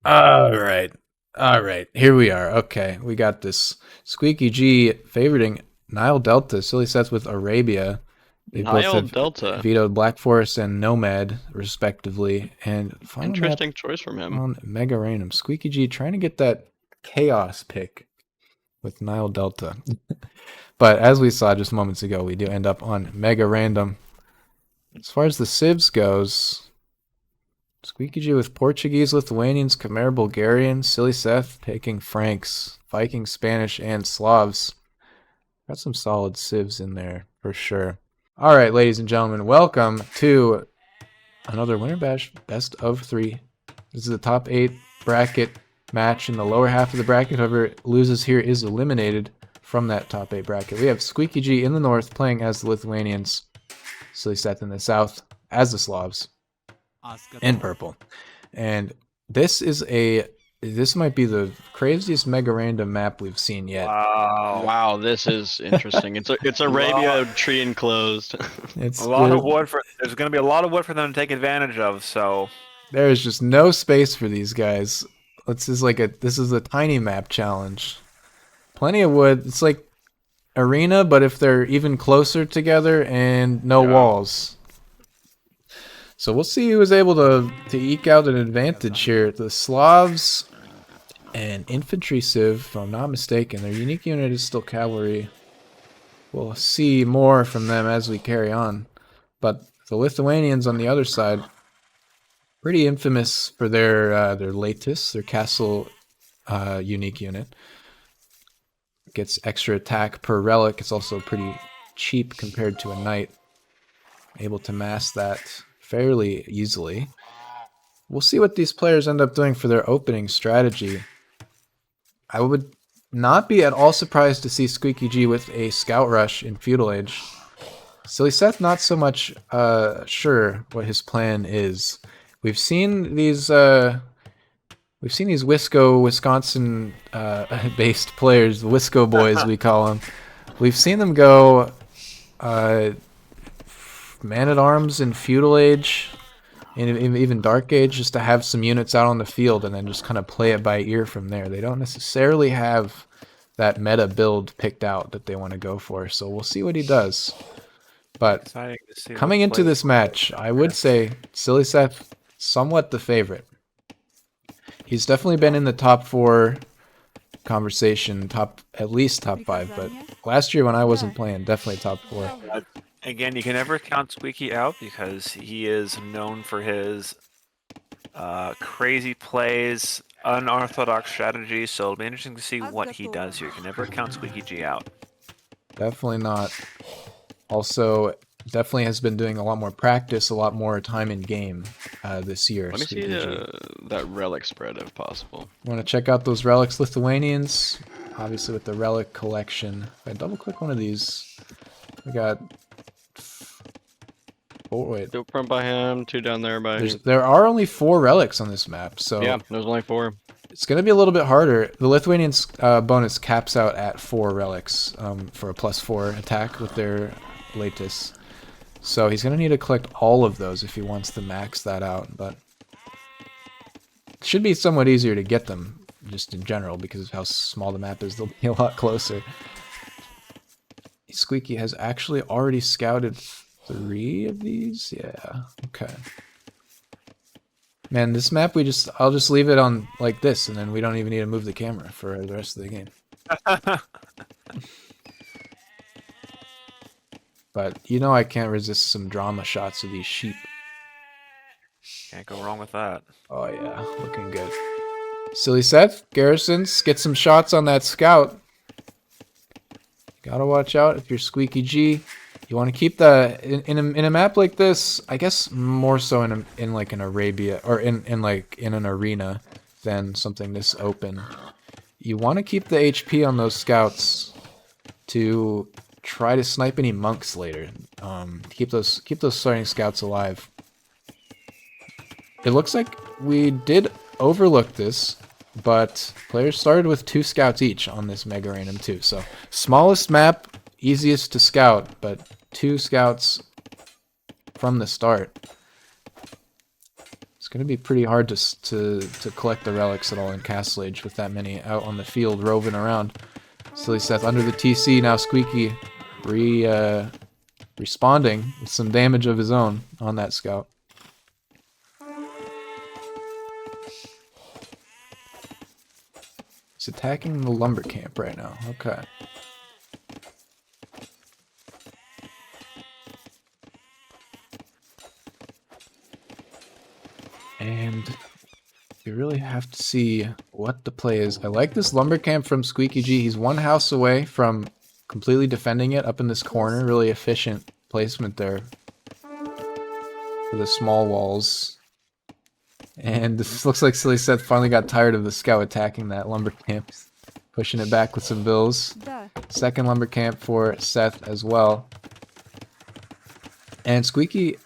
All right. All right. Here we are. Okay. We got this Squeekyg favoriting Nile Delta, sillySeth with Arabia. They both Nile have Delta. vetoed Black Forest and Nomad, respectively. And final map Interesting choice from him. on Mega Random. Squeekyg trying to get that chaos pick with Nile Delta. But as we saw just moments ago, we do end up on Mega Random. As far as the civs goes, Squeaky with Portuguese, Lithuanians, Khmer, Bulgarians, sillySeth taking Franks, Viking, Spanish, and Slavs. Got some solid civs in there for sure. All right, ladies and gentlemen, welcome to another Winter Bash best of 3. This is the top 8 bracket match in the lower half of the bracket. Whoever loses here is eliminated from that top 8 bracket. We have Squeaky in the north playing as the Lithuanians, sillySeth in the south as the Slavs in purple. And this might be the craziest mega random map we've seen yet. Wow, this is interesting. It's Arabia tree enclosed. It's A lot of wood for. There's going to be a lot of wood for them to take advantage of. So there is just no space for these guys. This is a tiny map challenge. Plenty of wood. It's like arena, but if they're even closer together and no walls. So we'll see who is able to eke out an advantage here. The Slavs and infantry civ, if I'm not mistaken. Their unique unit is still cavalry. We'll see more from them as we carry on. But the Lithuanians on the other side, pretty infamous for their Latus, their castle unique unit. Gets extra attack per relic. It's also pretty cheap compared to a knight. Able to mass that fairly easily. We'll see what these players end up doing for their opening strategy. I would not be at all surprised to see Squeaky with a scout rush in Feudal Age. sillySeth not so much sure what his plan is. We've seen these Wisco, Wisconsin based players, the Wisco boys we call them. We've seen them go Man-at-Arms in Feudal Age, and even Dark Age, just to have some units out on the field and then just kind of play it by ear from there. They don't necessarily have that meta build picked out that they want to go for, so we'll see what he does. But coming into this match, I would say sillySeth somewhat the favorite. He's definitely been in the top 4 conversation, at least top 5, but last year when I wasn't playing, definitely top 4. again, you can never count Squeaky out because he is known for his crazy plays, unorthodox strategies. So it'll be interesting to see what he does here. You can never count Squeaky G out. Definitely not. Also, definitely has been doing a lot more practice, a lot more time in game this year. Let me see that relic spread if possible. Want to check out those relics, Lithuanians? Obviously with the relic collection. If I double click one of these, we got... Oh, wait. 2 front by him, 2 down there by... There are only 4 relics on this map, so... Yeah, there's only 4. It's going to be a little bit harder. The Lithuanians bonus caps out at 4 relics for a +4 attack with their Latus. So he's going to need to collect all of those if he wants to max that out, but it should be somewhat easier to get them, just in general, because of how small the map is. They'll be a lot closer. Squeaky has actually already scouted 3 of these? Yeah, okay. Man, this map, I'll just leave it on like this, and then we don't even need to move the camera for the rest of the game. But you know I can't resist some drama shots of these sheep. Can't go wrong with that. Oh yeah, looking good. sillySeth, Garrisons, get some shots on that scout. Gotta watch out if you're Squeaky G. You want to keep in a map like this. I guess more so in like an Arabia or in an arena than something this open. You want to keep the HP on those scouts to try to snipe any monks later. Keep those starting scouts alive. It looks like we did overlook this, but players started with 2 scouts each on this Mega Random 2. So smallest map, easiest to scout, but 2 scouts from the start. going to be pretty hard to collect the relics at all in Castle Age with that many out on the field roving around. sillySeth under the TC, now Squeeky responding with some damage of his own on that scout. He's attacking the lumber camp right now. Okay. And we really have to see what the play is. I like this lumber camp from Squeekyg. He's one house away from completely defending it up in this corner. Really efficient placement there for the small walls. And this looks like sillySeth finally got tired of the scout attacking that lumber camp. Pushing it back with some bills. Second lumber camp for Seth as well. And Squeeky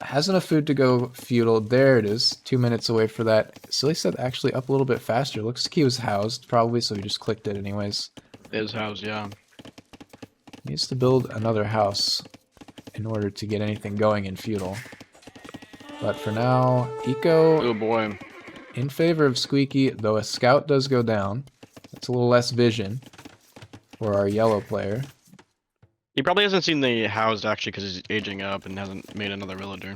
has enough food to go feudal. There it is. 2 minutes away for that. sillySeth actually up a little bit faster. Looks like he was housed, probably, so he just clicked it anyways. His house, yeah. Needs to build another house in order to get anything going in feudal. But for now, Eco Oh boy. in favor of Squeeky, though a scout does go down. That's a little less vision for our yellow player. He probably hasn't seen the housed actually because he's aging up and hasn't made another villager.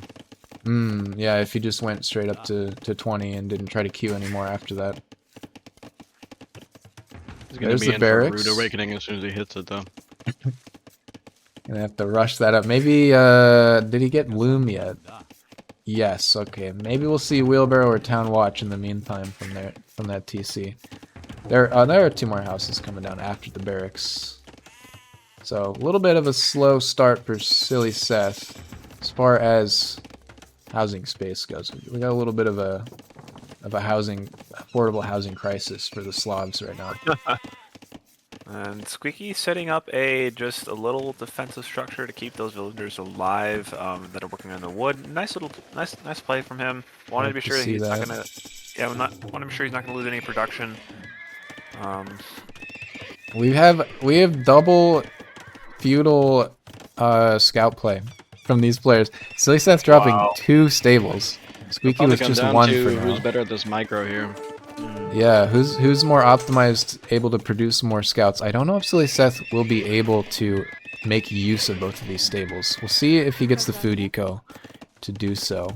Yeah, if he just went straight up to 20 and didn't try to queue anymore after that. He's gonna There's be the in barracks. for Rude Awakening as soon as he hits it though. Gonna have to rush that up. Maybe, did he get Loom yet? Yes, okay. Maybe we'll see Wheelbarrow or Town Watch in the meantime from that TC. There are 2 more houses coming down after the barracks. So, a little bit of a slow start for sillySeth as far as housing space goes. We got a little bit of a affordable housing crisis for the Slavs right now. And Squeaky setting up just a little defensive structure to keep those villagers alive that are working on the wood. Nice play from him. Wanted to be sure he's not gonna. Yeah, want to be sure he's not gonna lose any production. We have double feudal scout play from these players. sillySeth dropping 2 stables. Squeaky was just 1 for now. Who's better at this micro here? Yeah, who's more optimized, able to produce more scouts? I don't know if sillySeth will be able to make use of both of these stables. We'll see if he gets the food eco to do so.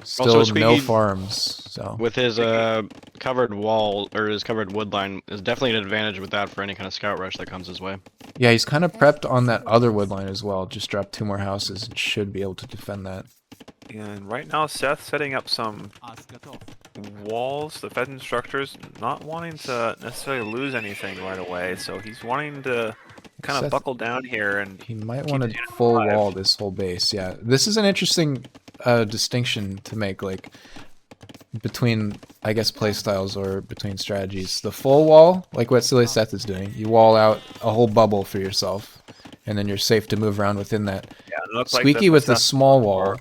Still Also, no Squeaky, farms, so with his covered wall or his covered wood line is definitely an advantage with that for any kind of scout rush that comes his way. yeah, he's kind of prepped on that other wood line as well. Just dropped 2 more houses and should be able to defend that. And right now, Seth setting up some walls, defensive structures, not wanting to necessarily lose anything right away. So he's wanting to kind of Seth, buckle down here, and he might want to full wall this whole base. Yeah, this is an interesting distinction to make, like between, I guess, playstyles or between strategies. The full wall, like what sillySeth is doing, you wall out a whole bubble for yourself, and then you're safe to move around within that. yeah, it looks Squeaky like with the small wall,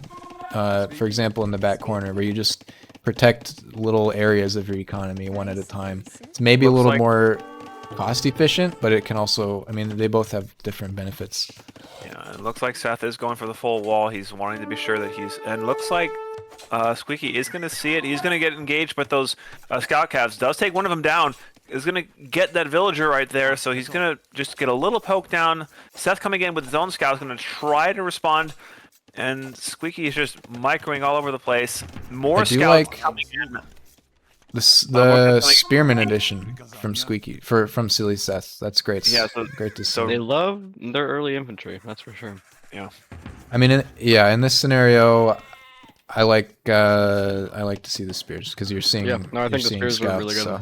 for example, in the back corner, where you just protect little areas of your economy one at a time. It's maybe a little more cost efficient, but it can also, I mean, they both have different benefits. Yeah, it looks like Seth is going for the full wall. He's wanting to be sure that and looks like Squeaky is going to see it. He's going to get engaged with those scout calves. Does take one of them down. Is going to get that villager right there, so he's going to just get a little poke down. Seth coming in with his own scout is going to try to respond, and Squeaky is just microing all over the place. More scouts coming in. The Spearman edition from Squeaky from sillySeth. That's great. Yeah, great to see. They love their early infantry, that's for sure. Yeah. I mean, in this scenario, I like to see the spears because you're seeing. Yeah, no, I think the spears scouts, were really good. So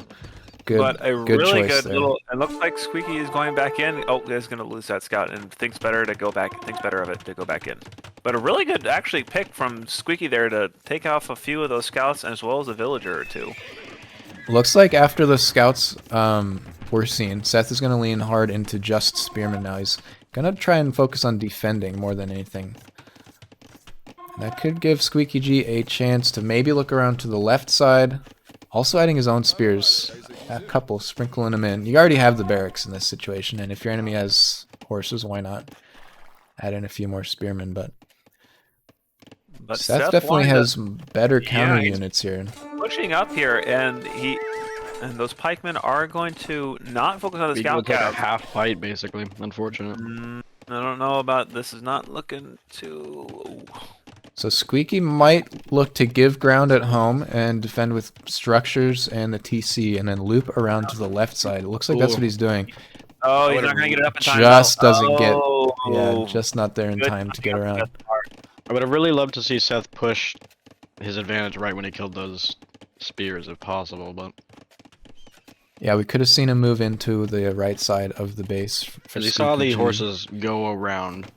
good, But a good really choice good there. little. It looks like Squeaky is going back in. Oh, he's going to lose that scout and thinks better of it to go back in. But a really good actually pick from Squeaky there to take off a few of those scouts as well as a villager or 2. Looks like after the scouts we're seeing, Seth is going to lean hard into just Spearman now. He's going to try and focus on defending more than anything. That could give Squeekyg a chance to maybe look around to the left side. Also adding his own spears. A couple, sprinkling them in. You already have the barracks in this situation, and if your enemy has horses, why not add in a few more spearmen? But But Seth Seth definitely wanted to- has better counter he's units here. pushing up here, and those pikemen are going to not focus on the It's scout like a cav. half fight, basically. Unfortunate. I don't know about this. Is not looking too. So Squeaky might look to give ground at home and defend with structures and the TC, and then loop around to the left side. It looks like that's what he's doing. Oh, he's would've not gonna get it up in time. Just though. doesn't get. Oh, Yeah, just not there in good time to get timing on around. Seth's part. I would have really loved to see Seth push his advantage right when he killed those spears, if possible. But Yeah, we could have seen him move into the right side of the base. For because he saw the Squeaky G. horses go around.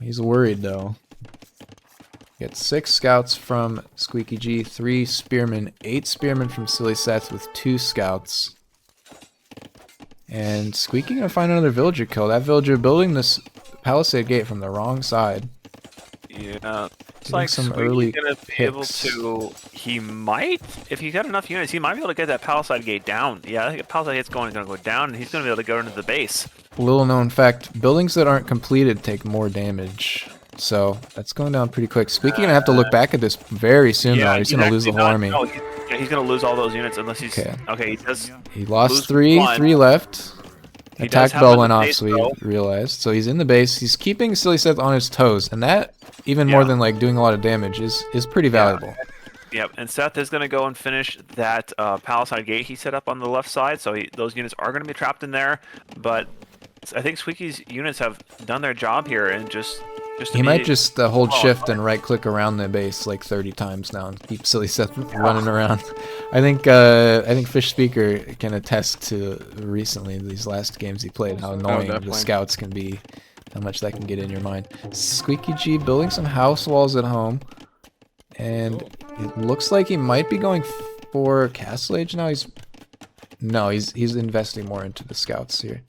He's worried though. Get 6 scouts from Squeaky G, 3 spearmen, 8 spearmen from sillySeth with 2 scouts. And Squeaky gonna find another villager kill. That villager building this palisade gate from the wrong side. Yeah, it's Getting like some Squeaky's early gonna be able picks. to. He might, if he's got enough units, he might be able to get that palisade gate down. Yeah, I think the palisade gate's gonna go down, and he's gonna be able to go into the base. Little known fact, buildings that aren't completed take more damage. So that's going down pretty quick. Squeaky gonna have to look back at this very soon though. He's gonna lose the whole army. No, he's gonna lose all those units unless he's Okay. okay. He does. He lost lose 3, one. 3 left. He does Attack have bell him in went the off, base, so he though. realized. So he's in the base. He's keeping sillySeth on his toes, and that, even more Yeah. than like doing a lot of damage, is pretty valuable. Yep, and Seth is going to go and finish that palisade gate he set up on the left side, so those units are going to be trapped in there, but I think Squeaky's units have done their job here, and just to He be- might just hold Oh, shift and right click around the base like 30 times now and keep sillySeth running around. I think Fish Speaker can attest to recently these last games he played how annoying the definitely. scouts can be, how much that can get in your mind. Squeaky G building some house walls at home, and it looks like he might be going for Castle Age now. He's investing more into the scouts here.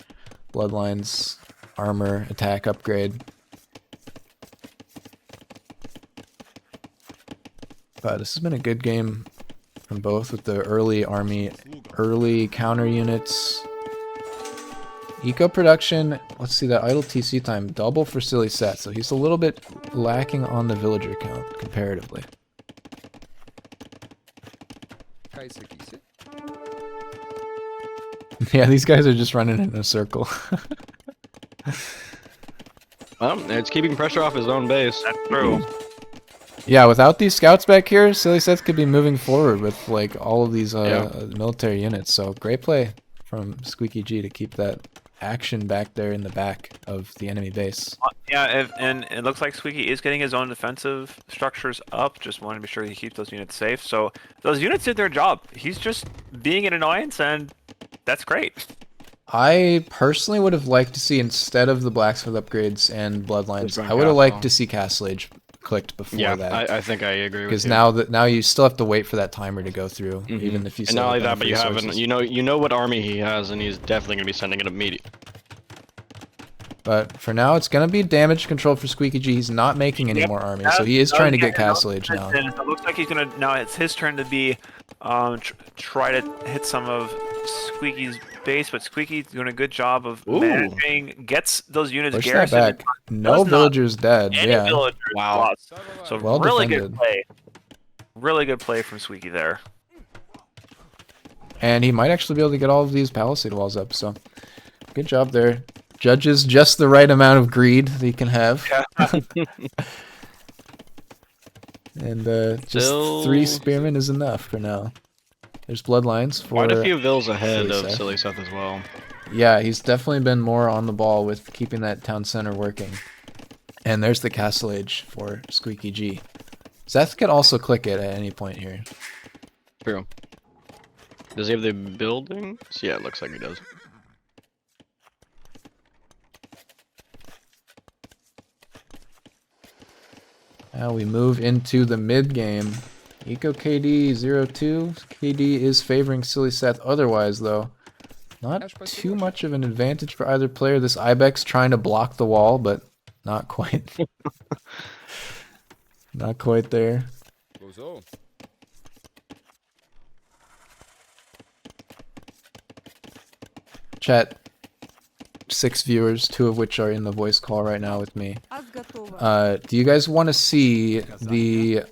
Bloodlines, armor, attack upgrade. But this has been a good game from both with the early army, early counter units. Eco production, let's see that idle TC time, double for sillySeth, so he's a little bit lacking on the villager count comparatively. Yeah, these guys are just running in a circle. Well, it's keeping pressure off his own base. That's true. Yeah, without these scouts back here, sillySeth could be moving forward with like all of these military units. So great play from Squeaky G to keep that action back there in the back of the enemy base. Yeah, and it looks like Squeaky is getting his own defensive structures up. Just want to be sure he keeps those units safe. So those units did their job. He's just being an annoyance, and that's great. I personally would have liked to see, instead of the blacksmith upgrades and bloodlines, Just going I would have liked castle. to see Castle Age clicked before Yeah, that. I think I agree with Because you. now you still have to wait for that timer to go through, even if you And still not only have that, but you enough haven't. resources. You know what army he has, and he's definitely gonna be sending it immediately. But for now, it's going to be damage control for Squeaky G. He's not making any more armies, so he is trying to get Castle Age now. And it looks like he's gonna now. It's his turn to be try to hit some of Squeaky's base, but Squeaky's doing a good job of Ooh. managing. Gets those units Push that garrisoned. back. No does not- villagers dead. Any Yeah. villagers Wow. lost. So Well really defended. good play. Really good play from Squeaky there. And he might actually be able to get all of these palisade walls up, so good job there. Judges just the right amount of greed that he can have. And just Still- 3 spearmen is enough for now. There's bloodlines for... Quite a few vills ahead of sillySeth. sillySeth as well. Yeah, he's definitely been more on the ball with keeping that town center working. And there's the Castle Age for Squeaky G. Seth could also click it at any point here. True. Does he have the buildings? Yeah, it looks like he does. Now we move into the mid game. Eco KD 02. KD is favoring sillySeth otherwise, though. Not too much of an advantage for either player. This Ibex trying to block the wall, but not quite. Not quite there. Chat. 6 viewers, 2 of which are in the voice call right now with me. Do you guys want to see the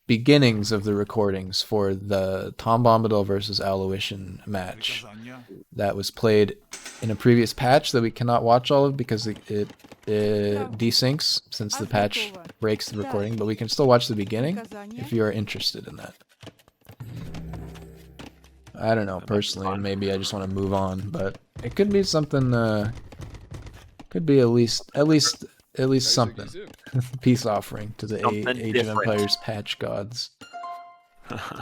beginnings of the recordings for the Tom Bombadil versus Aloysian match that was played in a previous patch that we cannot watch all of because it desyncs since the patch breaks the recording, but we can still watch the beginning if you are interested in that. I don't know, personally, maybe I just want to move on, but it could be something, could be at least something. Peace offering to the Age of Empires patch gods. Let's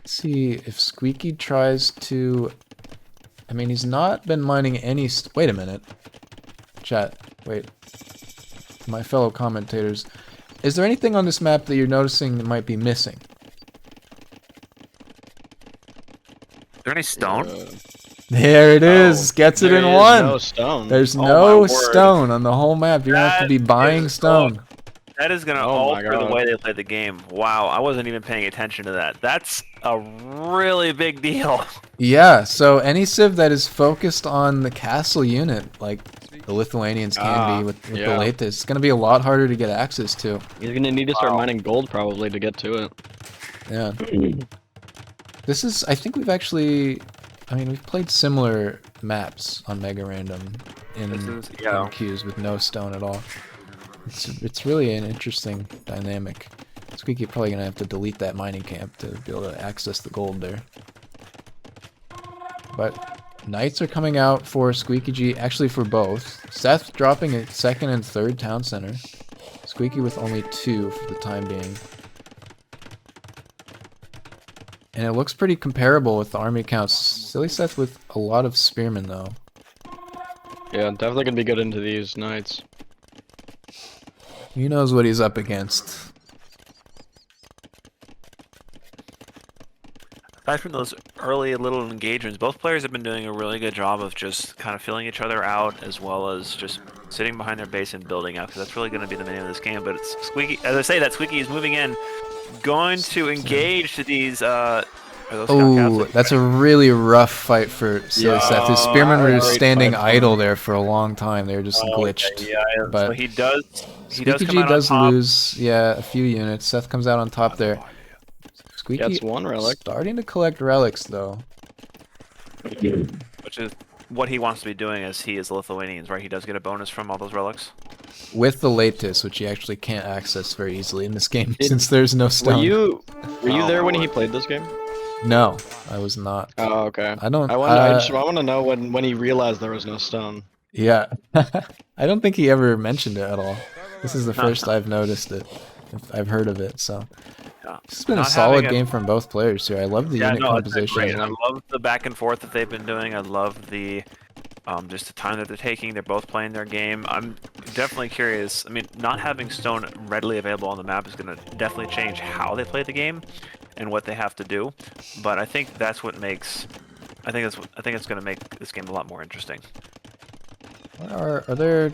see if Squeeky tries to... I mean, he's not been mining any... Wait a minute. Chat, wait. My fellow commentators. Is there anything on this map that you're noticing that might be missing? Is there any stone? There it is. Gets it in one. No stone. There's no stone on the whole map. You're gonna have to be buying stone. That is gonna alter the way they play the game. Wow, I wasn't even paying attention to that. That's a really big deal. Yeah. So any civ that is focused on the castle unit, like the Lithuanians can be with the latest, it's gonna be a lot harder to get access to. You're gonna need to start mining gold probably to get to it. Yeah. This is. I think we've actually. I mean, we've played similar maps on Mega Random in queues with no stone at all. It's really an interesting dynamic. Squeeky probably gonna have to delete that mining camp to be able to access the gold there. But knights are coming out for Squeeky, actually for both. Seth dropping a second and third town center. Squeeky with only 2 for the time being. And it looks pretty comparable with the army counts. sillySeth with a lot of spearmen, though. Yeah, definitely gonna be good into these knights. He knows what he's up against. Aside from those early little engagements, both players have been doing a really good job of just kind of filling each other out, as well as just sitting behind their base and building up, because that's really going to be the name of this game. But it's Squeeky, as I say, that Squeeky is moving in, going to engage to these. Oh, that's a really rough fight for sillySeth. His spearmen were just standing idle there for a long time. They were just glitched. But so he does. Squeeky does lose, a few units. Seth comes out on top there. Squeeky gets 1 relic. Starting to collect relics, though. Which is what he wants to be doing, as he is Lithuanians, right? He does get a bonus from all those relics. With the latest, which he actually can't access very easily in this game, since there's no stone. Were you there when he played this game? No, I was not. Oh, okay. I don't. I want to know when he realized there was no stone. Yeah, I don't think he ever mentioned it at all. This is the first I've noticed it. I've heard of it, so. This has been a solid game from both players here. I love the unit composition. I love the back and forth that they've been doing. I love the just the time that they're taking. They're both playing their game. I'm definitely curious. I mean, not having stone readily available on the map is going to definitely change how they play the game and what they have to do. But I think that's what makes. I think it's going to make this game a lot more interesting. Are there?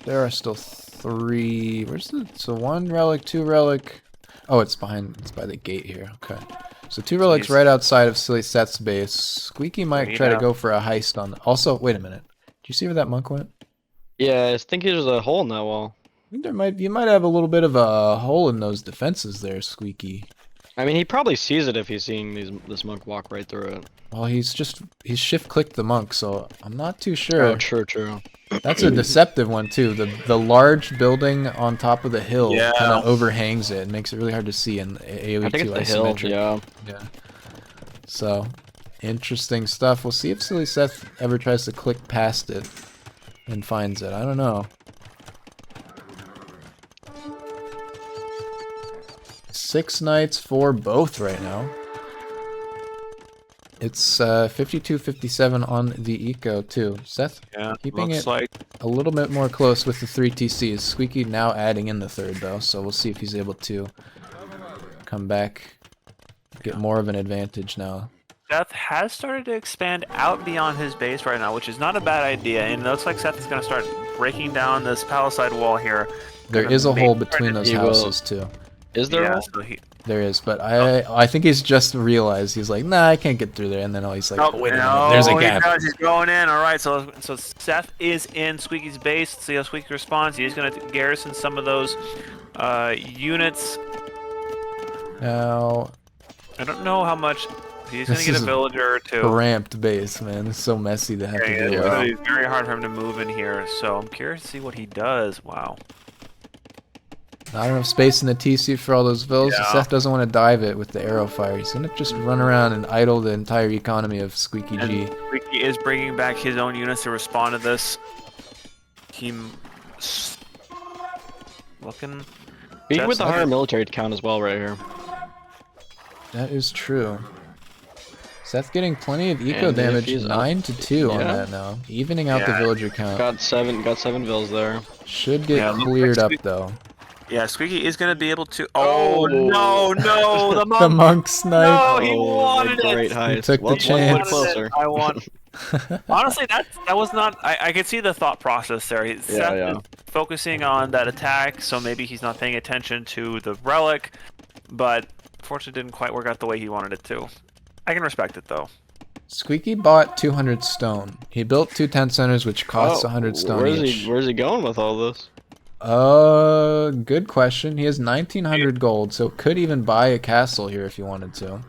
There are still 3. Where's the? So 1 relic, 2 relic. Oh, it's behind. It's by the gate here. Okay. So 2 relics right outside of sillySeth's base. Squeeky might try to go for a heist on. Also, wait a minute. Do you see where that monk went? Yeah, I think there's a hole in that wall. I think you might have a little bit of a hole in those defenses there, Squeeky. I mean, he probably sees it if he's seeing this monk walk right through it. Well, he's shift clicked the monk, so I'm not too sure. Oh, true. That's a deceptive one too. The large building on top of the hill kind of overhangs it and makes it really hard to see in AoE2 I think it's the isometric. hill, yeah. So, interesting stuff. We'll see if sillySeth ever tries to click past it and finds it. I don't know. 6 knights for both right now. It's 52-57 on the eco too. Seth, keeping it a little bit more close with the 3 TCs. Squeeky now adding in the 3rd though, so we'll see if he's able to come back, get more of an advantage now. Seth has started to expand out beyond his base right now, which is not a bad idea, and it looks like Seth is going to start breaking down this palisade wall here. There is a hole between those houses too. Is there? So There is, but I think he's just realized he's like, nah, I can't get through there, and then he's like, Nope, oh, wait a minute, no, there's a he gap. does, he's going in. All right, so Seth is in Squeaky's base. Let's see how Squeaky responds. He's going to garrison some of those units. Now, I don't know how much. He's going to get a villager or two. Cramped base, man. It's so messy to have to deal with. It's very hard for him to move in here, so I'm curious to see what he does. Wow. Not enough space in the TC for all those villas. Yeah. Seth doesn't want to dive it with the arrow fire. He's going to just run around and idle the entire economy of Squeaky G. Squeaky is bringing back his own units to respond to this. Looking. He with the higher military count as well right here. That is true. Seth getting plenty of eco damage, 9 to 2 on that now, evening out the villager count. Got seven vills there. Should get cleared up though. Yeah, Squeaky is going to be able to. Oh no, the monk! The monk snipe. No, he wanted great it. heist. He took the chance. Closer. I want. Honestly, that was not. I could see the thought process there. Seth is focusing on that attack, so maybe he's not paying attention to the relic, but unfortunately, didn't quite work out the way he wanted it to. I can respect it though. Squeaky bought 200 stone. He built 2 tent centers, which costs 100 stone each. Where's he going with all this? Good question. He has 1900 gold, so could even buy a castle here if he wanted to.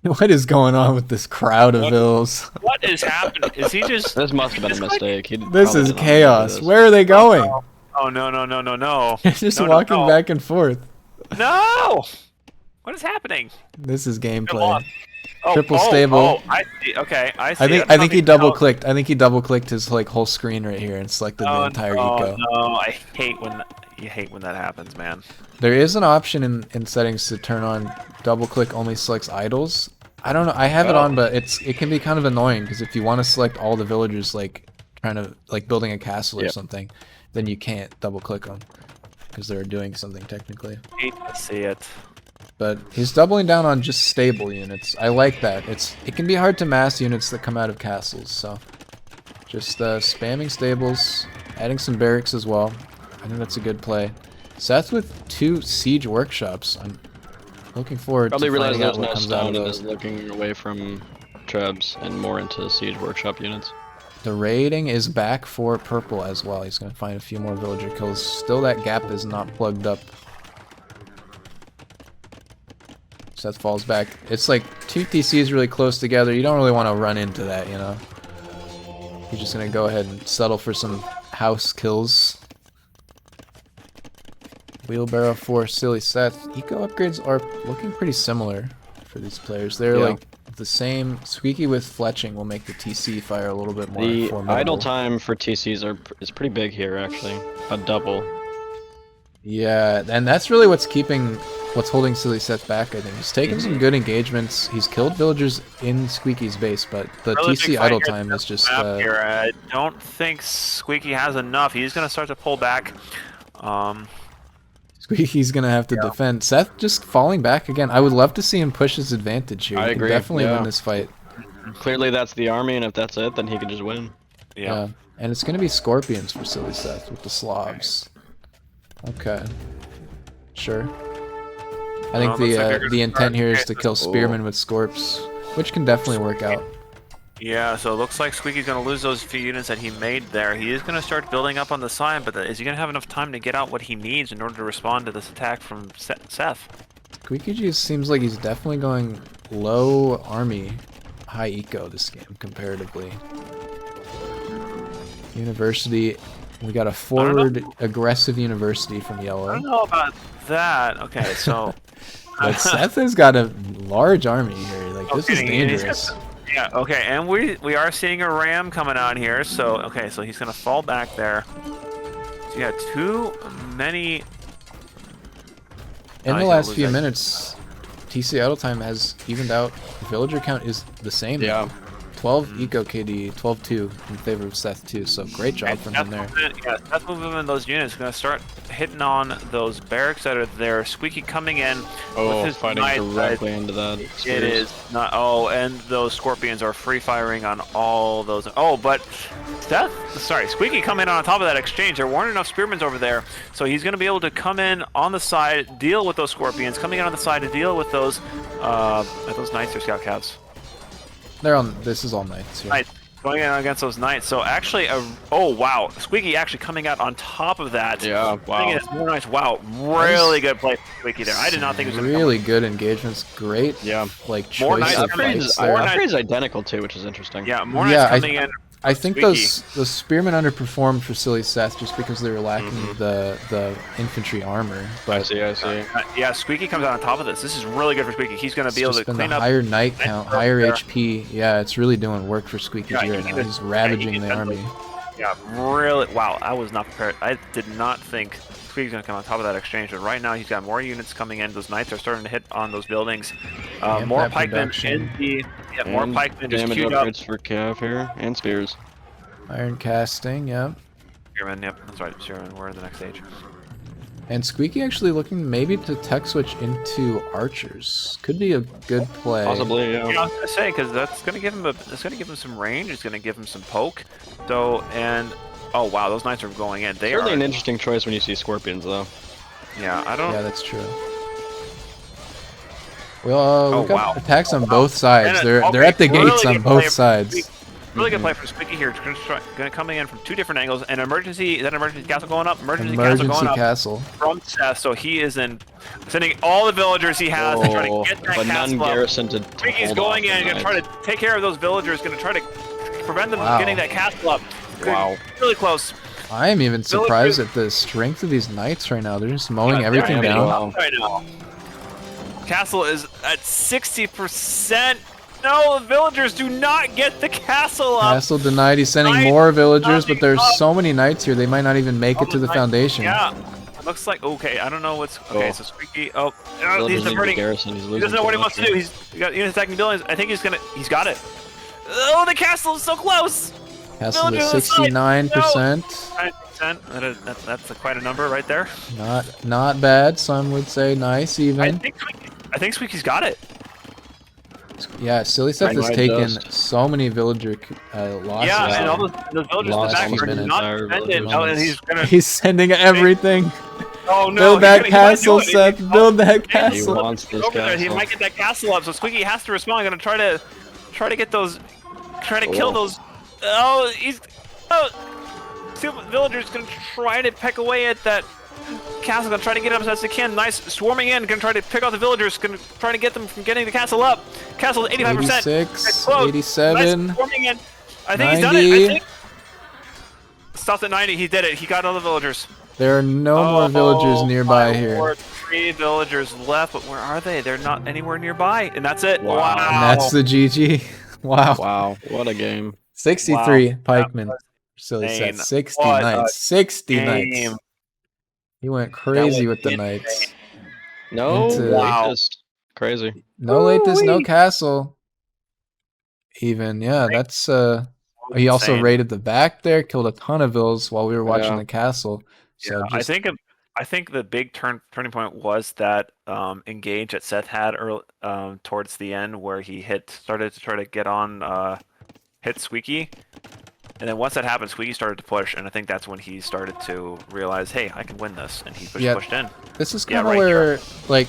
What is going on with this crowd of vills? What is happening? Is he just? This must have been a mistake. This is chaos. Where are they going? Oh no! They're just walking back and forth. No! What is happening? This is gameplay. Oh, Triple stable. I see. Okay, I see. I think he double clicked. I think he double clicked his like whole screen right here and selected the entire eco. No, I hate when that happens, man. There is an option in settings to turn on double click only selects idols. I don't know. I have it on, but it can be kind of annoying because if you want to select all the villagers like trying to like building a castle or something, then you can't double click them because they're doing something technically. Hate to see it. But he's doubling down on just stable units. I like that. It can be hard to mass units that come out of castles, so just spamming stables, adding some barracks as well. I think that's a good play. Seth with 2 siege workshops. I'm looking forward to finding out what comes out of those. Is looking away from trebs and more into siege workshop units. The raiding is back for purple as well. He's going to find a few more villager kills. Still that gap is not plugged up. Seth falls back. It's like 2 TCs really close together. You don't really want to run into that, you know. He's just going to go ahead and settle for some house kills. Wheelbarrow for sillySeth. Eco upgrades are looking pretty similar for these players. They're like the same. Squeaky with fletching will make the TC fire a little bit more formidable. The idle time for TCs is pretty big here, actually. A double. Yeah, and that's really what's holding sillySeth back, I think. He's taken some good engagements. He's killed villagers in Squeaky's base, but the really TC idle time is just... Here. I don't think Squeaky has enough. He's going to start to pull back. Squeaky's going to have to defend. Seth just falling back again. I would love to see him push his advantage here. I He agree. can definitely win this fight. Clearly that's the army, and if that's it, then he can just win. Yeah. And it's going to be scorpions for sillySeth with the Slavs. Okay. Sure. I think the intent here is to kill spearmen with scorps, which can definitely work out. Yeah, so it looks like Squeaky's going to lose those few units that he made there. He is going to start building up on the side, but is he going to have enough time to get out what he needs in order to respond to this attack from Seth? Squeaky G seems like he's definitely going low army, high eco this game comparatively. University, we got a forward aggressive university from yellow. I don't know about that. Okay, so... But Seth has got a large army here. Like, this is dangerous. Yeah, okay, and we are seeing a ram coming out here, so okay, so he's gonna fall back there. So yeah, too many. In the last few minutes, TC idle time has evened out. Villager count is the same. Yeah. 12 eco KD, 12-2 in favor of Seth too. So great job from him there. Yeah, Seth moving in those units. Going to start hitting on those barracks that are there. Squeeky coming in with his fighting knight directly into that. It is not. Oh, and those scorpions are free firing on all those. Oh, but Squeeky coming in on top of that exchange. There weren't enough spearmen over there, so he's going to be able to come in on the side, deal with those scorpions, coming in on the side to deal with those knights or scout cabs. They're on. This is all knights here. Knights going in against those knights. So actually, oh wow, Squeeky actually coming out on top of that. Yeah, wow. More nice. Wow, really good play from Squeaky there. I did not think it was really good engagements. Great. Yeah. Like More choice knights of coming in. fights More there. knights- Upgrade's identical too, which is interesting. Yeah, more knights coming in. I think Squeaky. those spearmen underperformed for sillySeth just because they were lacking the infantry armor. But I see. Yeah, Squeaky comes out on top of this. This is really good for Squeaky. He's going to it's be able just to been clean the up. higher knight count, higher there. HP. Yeah, it's really doing work for Squeaky Yeah, right now. He's ravaging the army. Yeah, really. Wow, I was not prepared. I did not think Squeaky's going to come on top of that exchange, but right now he's got more units coming in. Those knights are starting to hit on those buildings. More that pikemen production. more pikemen just Damage queued up. upgrades for Cav here, and spears. Iron casting, yeah. Spearmen, yep, that's right. Spearmen, we're in the next stage. And Squeaky actually looking maybe to tech switch into archers. Could be a good play. Possibly, yeah. Yeah, I was gonna say because that's gonna give him some range. It's gonna give him some poke. So oh wow, those knights are going in. They Certainly are an interesting choice when you see scorpions, though. Yeah, I don't. Yeah, that's true. Well, Oh, we got wow. attacks on both sides. And They're at the really gates good on play both from sides. Really good play from Squeaky here. It's going to coming in from two different angles. An emergency, is that an emergency castle going up? Emergency castle going up from Seth. So he is sending all the villagers he has to try to get that but none castle up. garrison to Squeaky's hold going off in, going to try to take care of those villagers, going to try to prevent them from getting that castle up. Wow. Really close. I am even surprised at the strength of these knights right now. They're just mowing everything down. Right now. Castle is at 60%. No, the villagers do not get the castle up. Castle denied. He's sending more villagers, but there's so many knights here. They might not even make it to the foundation. Yeah. It looks like okay. I don't know what's okay. So Squeaky. Oh, he's diverting. Garrison. He doesn't know what he wants to do. He's got units attacking buildings. I think he's got it. Oh, the castle is so close. Castle is 69%. 9%. That's quite a number right there. Not bad. Some would say nice even. I think Squeaky's got it. Yeah, sillySeth has taken so many villager losses. Yeah, and all those villagers in the back are not defended. Oh, and he's sending everything. Oh no! Build that castle, Seth. Build that castle. He wants this castle. He might get that castle up, so Squeaky has to respond. Gonna try to get those, kill those. Oh, two villagers gonna try to peck away at that castle. Gonna try to get up as best they can. Nice swarming in. Gonna try to pick off the villagers. Gonna try to get them from getting the castle up. Castle 85%. 86, 87. Nice swarming in. I think 90. he's done it. I think. Stopped at 90. He did it. He got all the villagers. There are no more villagers nearby here. Lord, 3 villagers left, but where are they? They're not anywhere nearby, and that's it. Wow. And that's the GG. Wow. Wow, what a game. 63 pikemen. sillySeth. 60 What knights. 60 game. knights. He went crazy with the knights. No, Wow. latest. Crazy. No latest, no castle. Even, yeah, that's he also Insane. raided the back there, killed a ton of vills while we were watching the castle. So Yeah, just, I think the big turning point was that engage that Seth had towards the end, where he started to try to get on hit Squeaky, and then once that happened, Squeaky started to push, and I think that's when he started to realize, hey, I can win this, and he pushed in. this is kind of where like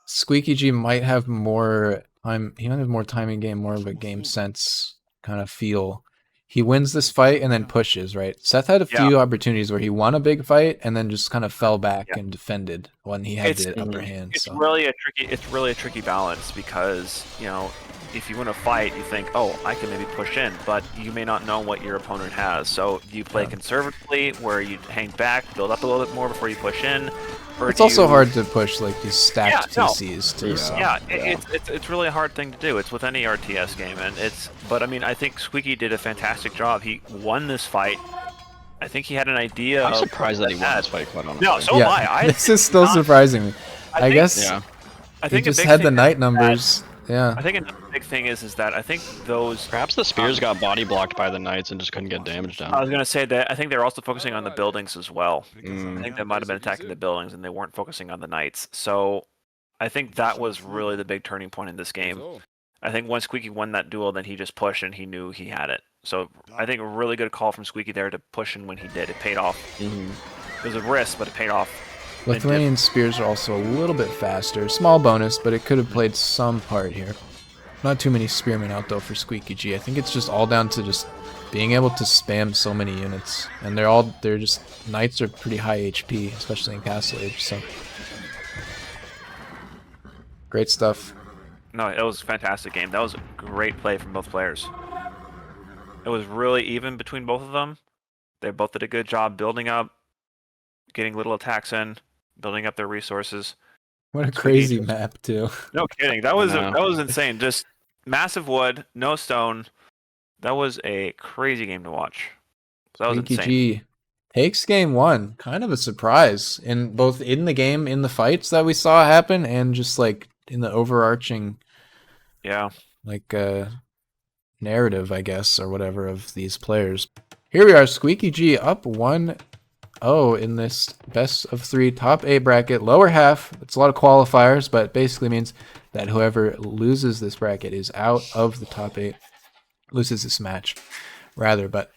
Squeekyg might have more time. He might have more timing game, more of a game sense kind of feel. He wins this fight and then pushes, right? Seth had a few opportunities where he won a big fight and then just kind of fell back and defended when he had the upper hand. It's really a tricky balance because, you know, if you win a fight, you think, oh, I can maybe push in, but you may not know what your opponent has. So you play conservatively, where you hang back, build up a little bit more before you push in. Or it's also hard to push like these stacked PCs too. So. It's really a hard thing to do. It's with any RTS game, and but I mean, I think Squeaky did a fantastic job. He won this fight. I think he had an idea. I'm surprised that he won this fight, quite honestly. No, so am I. This is still surprising me. I guess I he think just had the knight numbers. Yeah. I think another big thing is that I think those. Perhaps the spears got body blocked by the knights and just couldn't get damage I down. was gonna say that I think they're also focusing on the buildings as well. I Mm. think they might have been attacking the buildings and they weren't focusing on the knights. So I think that was really the big turning point in this game. I think once Squeeky won that duel, then he just pushed and he knew he had it. So I think a really good call from Squeeky there to push in when he did. It paid off. Mhm. It was a risk, but it paid off. Lithuanian spears are also a little bit faster. Small bonus, but it could have played some part here. Not too many spearmen out though for Squeekyg. I think it's just all down to just being able to spam so many units, and they're just knights are pretty high HP, especially in Castle Age. So great stuff. No, it was a fantastic game. That was a great play from both players. It was really even between both of them. They both did a good job building up, getting little attacks in, building up their resources. What a crazy map too. No kidding. That was No. that was insane. Just massive wood, no stone. That was a crazy game to watch. That was insane. Squeekyg takes game 1. Kind of a surprise in both in the game, in the fights that we saw happen, and just like in the overarching Yeah. like narrative, I guess, or whatever of these players. Here we are, Squeekyg up 1-0 in this best of 3 top 8 bracket, lower half. It's a lot of qualifiers, but it basically means that whoever loses this bracket is out of the top 8, loses this match, rather. But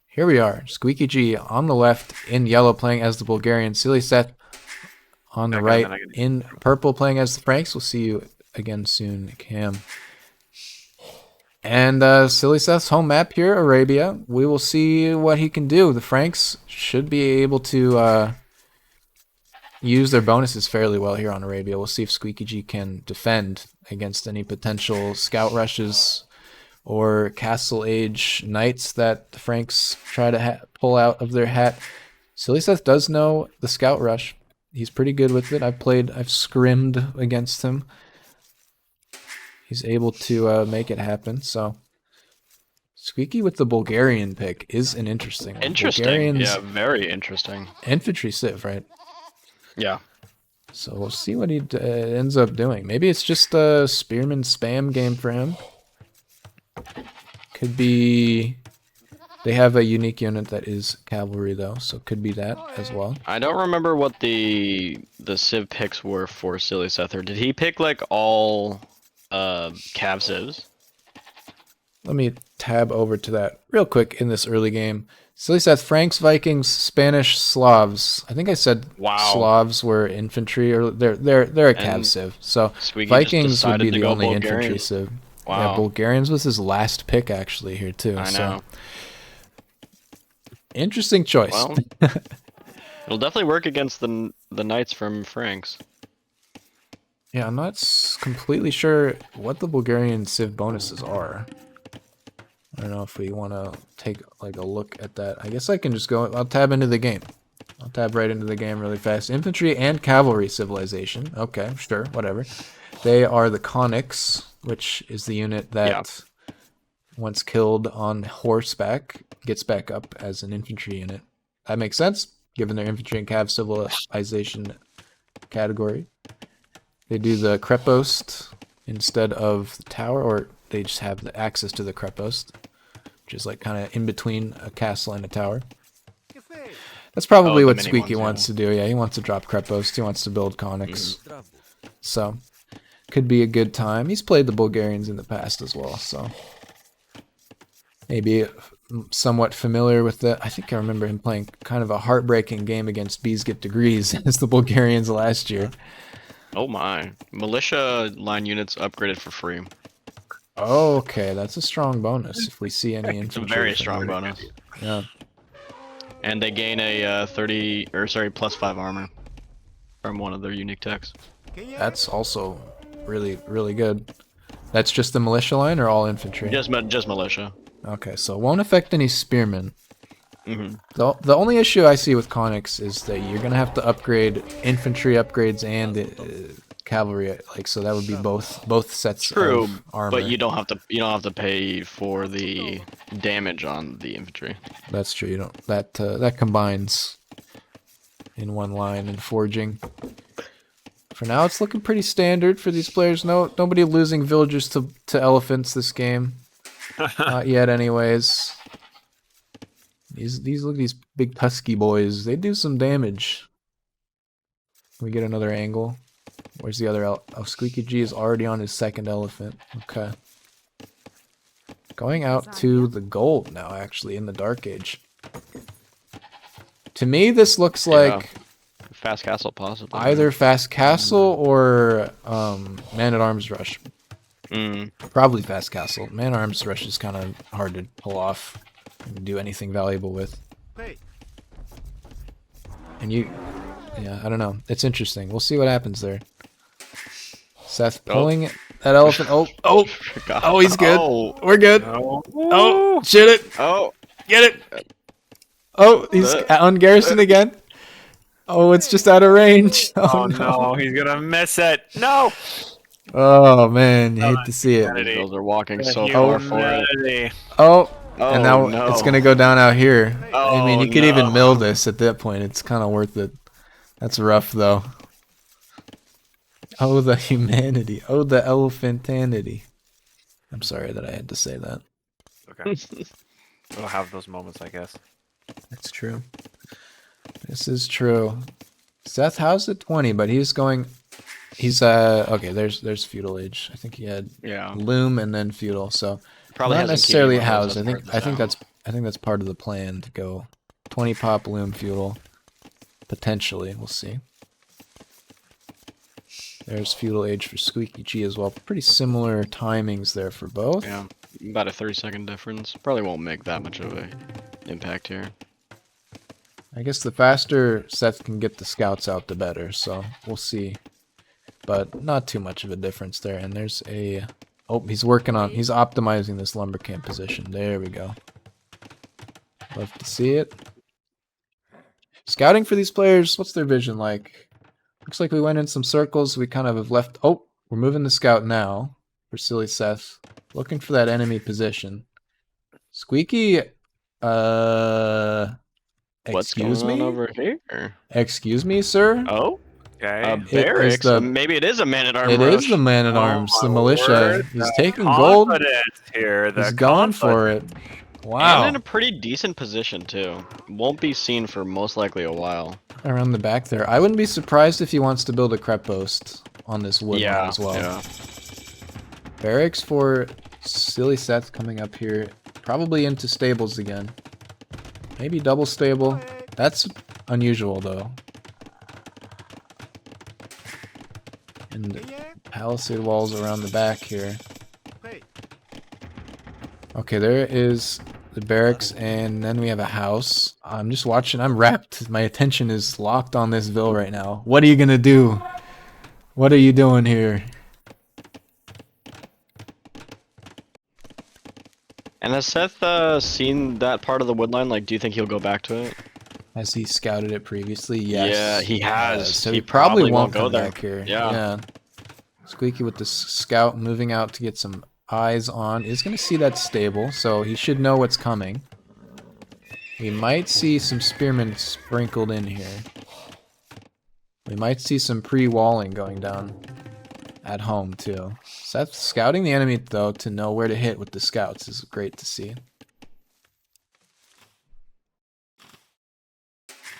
here we are, Squeekyg on the left in yellow playing as the Bulgarian, sillySeth on the right in purple playing as the Franks. We'll see you again soon, Cam. And sillySeth's home map here, Arabia. We will see what he can do. The Franks should be able to use their bonuses fairly well here on Arabia. We'll see if Squeekyg can defend against any potential scout rushes or Castle Age knights that the Franks try to pull out of their hat. sillySeth does know the scout rush. He's pretty good with it. I've scrimmed against him. He's able to make it happen. So Squeeky with the Bulgarian pick is an interesting one. Interesting. Bulgarians, Yeah, very interesting. infantry civ, right? Yeah. So we'll see what he ends up doing. Maybe it's just a spearman spam game for him. Could be. They have a unique unit that is cavalry though, so could be that as well. I don't remember what the civ picks were for sillySeth. Or did he pick like all cav civs? Let me tab over to that real quick in this early game. sillySeth, Franks, Vikings, Spanish, Slavs. I think I said Slavs were infantry, or they're a cav civ. So Squeaky Vikings would be the only Bulgarians. infantry civ. Wow. Yeah, Bulgarians was his last pick actually here too. I know. So interesting choice. Well, it'll definitely work against the knights from Franks. Yeah, I'm not completely sure what the Bulgarian civ bonuses are. I don't know if we want to take like a look at that. I guess I can just go. I'll tab into the game. I'll tab right into the game really fast. Infantry and cavalry civilization. Okay, sure, whatever. They are the Conics, which is the unit that once killed on horseback gets back up as an infantry unit. That makes sense, given their infantry and cav civilization category. They do the Krepost instead of the tower, or they just have the access to the Krepost, which is like kind of in between a castle and a tower. That's probably what Squeaky wants to do. Yeah, he wants to drop Krepost. He wants to build Conics. So, could be a good time. He's played the Bulgarians in the past as well, so maybe somewhat familiar with that. I think I remember him playing kind of a heartbreaking game against Bees Get Degrees as the Bulgarians last year. Oh my. Militia line units upgraded for free. Okay, that's a strong bonus if we see any infantry. It's a very strong bonus. Yeah. And they gain a +5 armor from one of their unique techs. That's also really, really good. That's just the militia line or all infantry? Just militia. Okay, so it won't affect any spearmen. Mm-hmm. The only issue I see with Conics is that you're gonna have to upgrade infantry upgrades and cavalry, like, so that would be both sets of armor. But you don't have to pay for the damage on the infantry. That's true. You don't that combines in one line in forging. For now, it's looking pretty standard for these players. Nobody losing villagers to elephants this game. Not yet, anyways. These look, these big tusky boys. They do some damage. Can we get another angle? Where's the other? Oh, Squeekyg is already on his second elephant. Okay. Going out to the gold now, actually, in the Dark Age. To me, this looks like Fast castle, possibly. either Fast Castle or Man-at-Arms Rush. Probably Fast Castle. Man-at-Arms Rush is kind of hard to pull off and do anything valuable with. And yeah, I don't know. It's interesting. We'll see what happens there. Seth pulling that elephant. Oh, he's good. Oh. We're good. Oh, shit it. Oh, Get it. Oh, he's on Garrison again. Oh, it's just out of range. Oh no, he's gonna miss it. No. Oh man, you hate to see it. those are walking so far for it. Oh, and now no. it's gonna go down out here. I mean, Oh, you could even mill this at that point. It's kind of worth it. That's rough though. Oh, the humanity. Oh, the elephantanity. I'm sorry that I had to say that. Okay. We'll have those moments, I guess. That's true. This is true. Seth housed at 20, but he's going. He's okay. There's feudal age. I think he had loom and then feudal. So Probably not hasn't necessarily keeping one of housed. those I think upwards that's part of the plan to go 20 pop loom feudal. Potentially, we'll see. There's feudal age for Squeekyg as well. Pretty similar timings there for both. Yeah, about a 30-second difference. Probably won't make that much of a impact here. I guess the faster Seth can get the scouts out, the better. So we'll see. But not too much of a difference there. And there's a... Oh, he's optimizing this lumber camp position. There we go. Love to see it. Scouting for these players, what's their vision like? Looks like we went in some circles. We kind of have left... Oh, we're moving the scout now for sillySeth. Looking for that enemy position. Squeaky, What's excuse going me? on over here? Excuse me, sir? Oh? Okay. Barracks. Maybe it is a man-at-arms It rush. is the man-at-arms, the my militia. word, He's the taking gold. confidence here. He's gone for it. Wow. And in a pretty decent position, too. Won't be seen for most likely a while. Around the back there. I wouldn't be surprised if he wants to build a crep post on this wood line as well. Yeah. Barracks for sillySeth coming up here. Probably into stables again. Maybe double stable. That's unusual, though. And palisade walls around the back here. Okay, there is the barracks, and then we have a house. I'm just watching. I'm wrapped. My attention is locked on this ville right now. What are you gonna do? What are you doing here? And has Seth seen that part of the woodline? Like, do you think he'll go back to it? Has he scouted it previously? Yes. Yeah, he has. So He he probably probably won't won't go come there. back here. Yeah. Squeaky with the scout moving out to get some eyes on. Is going to see that stable, so he should know what's coming. We might see some spearmen sprinkled in here. We might see some pre-walling going down at home, too. Seth scouting the enemy, though, to know where to hit with the scouts is great to see.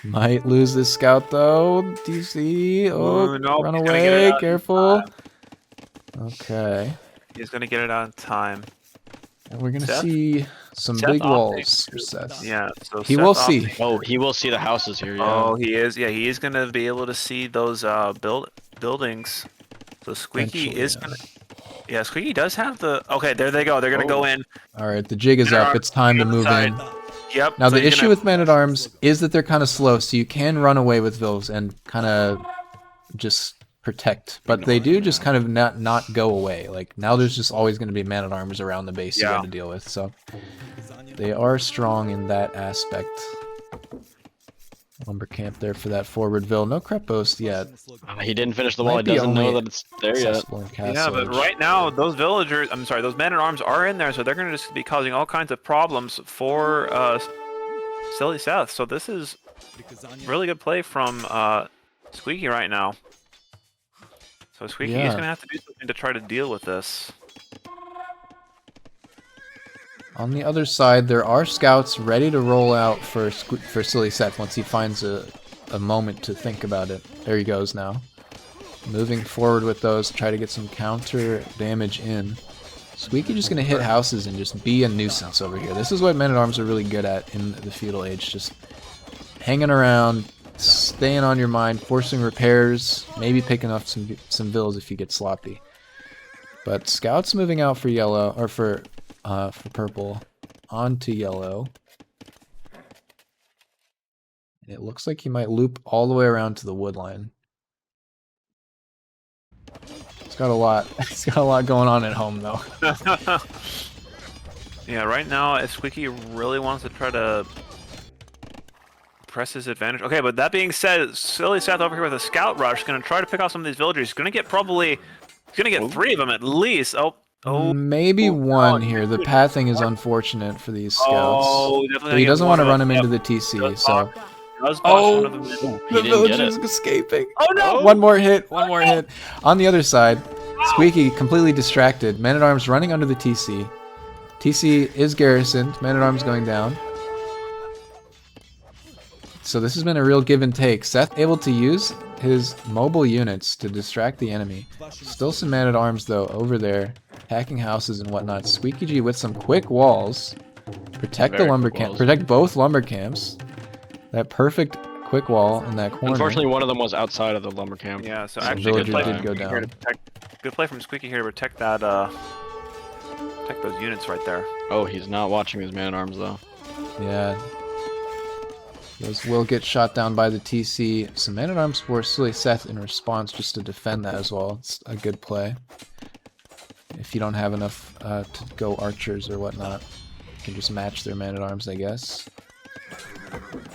Might lose this scout, though. Do you see? Oh, nope, run he's gonna get it away. out in Careful. Okay. He's gonna get it out in time. And we're going to Seth? see some Seth big opting. walls for Seth. Yeah. So He Seth will opting- see. Oh, he will see the houses here, yeah. Oh, he is. Yeah, he is gonna be able to see those buildings. So Squeaky Eventually, is yeah. gonna. Yeah, Squeaky does have the. Okay, there they go. They're gonna go in. All right, the jig is up. It's time to move in. Yep. Now, so the he's issue gonna- with men-at-arms is that they're kind of slow, so you can run away with vills and kind of just protect. But they do just kind of not go away. Like, now there's just always going to be men-at-arms around the base you Yeah. got to deal with. So they are strong in that aspect. Lumber camp there for that forward ville. No crep post yet. He didn't finish the wall. Might He be doesn't know only that it's there yet. accessible in Yeah, Castle but Edge. right now those villagers, I'm sorry, those men-at-arms are in there, so they're gonna just be causing all kinds of problems for sillySeth. So this is really good play from Squeaky right now. So Squeeky is Yeah. going to have to do something to try to deal with this. On the other side, there are scouts ready to roll out for sillySeth once he finds a moment to think about it. There he goes now. Moving forward with those, try to get some counter damage in. Squeeky just gonna hit houses and just be a nuisance over here. This is what men-at-arms are really good at in the feudal age. Just hanging around, staying on your mind, forcing repairs, maybe picking up some villas if you get sloppy. But scouts moving out for yellow, or for purple, onto yellow. And it looks like he might loop all the way around to the wood line. It's got a lot. It's got a lot going on at home, though. Yeah, right now, if Squeeky really wants to try to press his advantage. Okay, but that being said, sillySeth over here with a scout rush, going to try to pick off some of these villagers. He's going to get probably, he's going to get 3 of them at least. Oh, maybe one here. The pathing is unfortunate for these scouts. Definitely But he doesn't want to run him into the TC, so. Oh, The didn't village get is escaping. Oh no! One more hit. One more hit. On the other side, Squeeky completely distracted. Men-at-arms running under the TC. TC is garrisoned. Men-at-arms going down. So this has been a real give and take. Seth able to use his mobile units to distract the enemy. Still some men-at-arms though over there, attacking houses and whatnot. Squeekyg with some quick walls. Protect the lumber camp. Protect both lumber camps. That perfect quick wall in that corner. Unfortunately, one of them was outside of the lumber camp. Yeah, so Some actually, villager did go down. Good play from Squeeky here to protect that. Protect those units right there. Oh, he's not watching his man-at-arms though. Yeah. Those will get shot down by the TC. Some men-at-arms for sillySeth in response just to defend that as well. It's a good play. If you don't have enough to go archers or whatnot, you can just match their men-at-arms, I guess.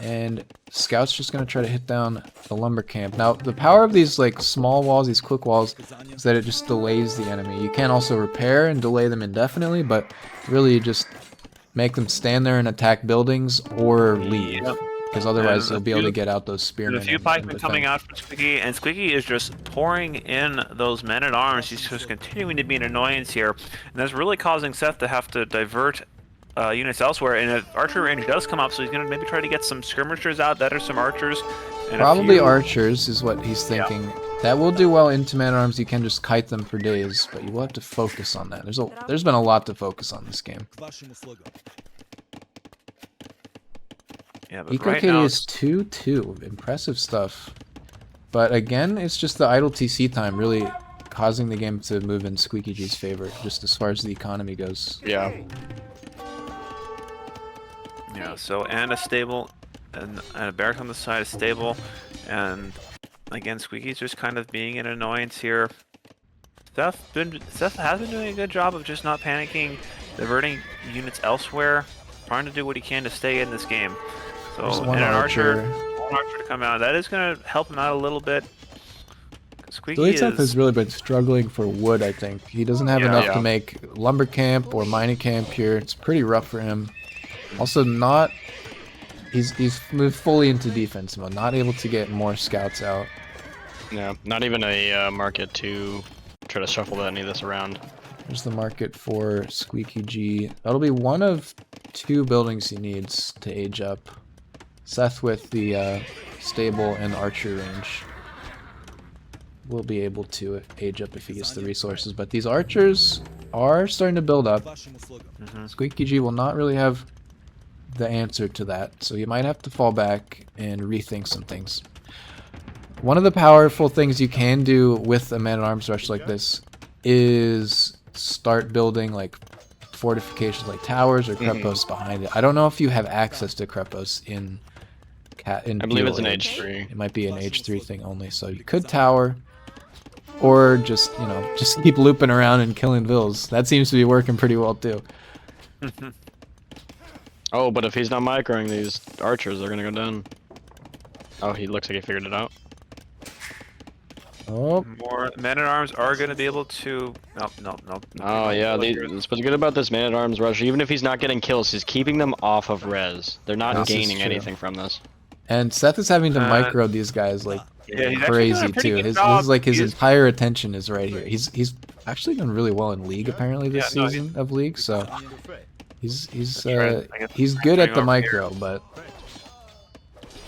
And Scout's just going to try to hit down the lumber camp. Now, the power of these like small walls, these quick walls, is that it just delays the enemy. You can also repair and delay them indefinitely, but really you just make them stand there and attack buildings or leave. Because otherwise they'll be able to get out those spearmen. There's a few pikemen coming out from Squeeky, and Squeeky is just pouring in those men-at-arms. He's just continuing to be an annoyance here. And that's really causing Seth to have to divert units elsewhere, and if archer range does come up, so he's going to maybe try to get some skirmishers out that are some archers. And probably archers is what he's thinking. Yeah. That will do well into man-at-arms. You can just kite them for days, but you will have to focus on that. There's been a lot to focus on this game. Yeah, but Eco right Katie now is 2-2. Impressive stuff. But again, it's just the idle TC time really causing the game to move in Squeekyg's favor, just as far as the economy goes. Yeah. Yeah, so and a stable, and a barrack on the side is stable, and again Squeeky's just kind of being an annoyance here. Seth has been doing a good job of just not panicking, diverting units elsewhere, trying to do what he can to stay in this game. So one and an archer to come out, that is going to help him out a little bit. sillySeth has really been struggling for wood, I think. He doesn't have enough to make lumber camp or mining camp here. It's pretty rough for him. Also, he's moved fully into defense mode, not able to get more scouts out. Yeah, not even a market to try to shuffle any of this around. There's the market for Squeekyg. That'll be one of 2 buildings he needs to age up. Seth with the stable and archer range will be able to age up if he gets the resources, but these archers are starting to build up. Squeekyg will not really have the answer to that, so you might have to fall back and rethink some things. One of the powerful things you can do with a man-at-arms rush like this is start building like fortifications like towers or crepos behind it. I don't know if you have access to crepos in I believe it's an H3. It might be an H3 thing only, so you could tower or just keep looping around and killing vills. That seems to be working pretty well too. Oh, but if he's not microing these archers, they're gonna go down. Oh, he looks like he figured it out. Oh, more men-at-arms are going to be able to. Nope. Oh yeah, what's good about this man-at-arms rush? Even if he's not getting kills, he's keeping them off of res. They're not gaining anything from this. And Seth is having to micro these guys like Yeah, he's actually doing a crazy pretty too. good This job. is like his He's- entire attention is right here. He's actually done really well in League apparently this Yeah, no, season of League. So he's I guess he's good at the over here. micro, but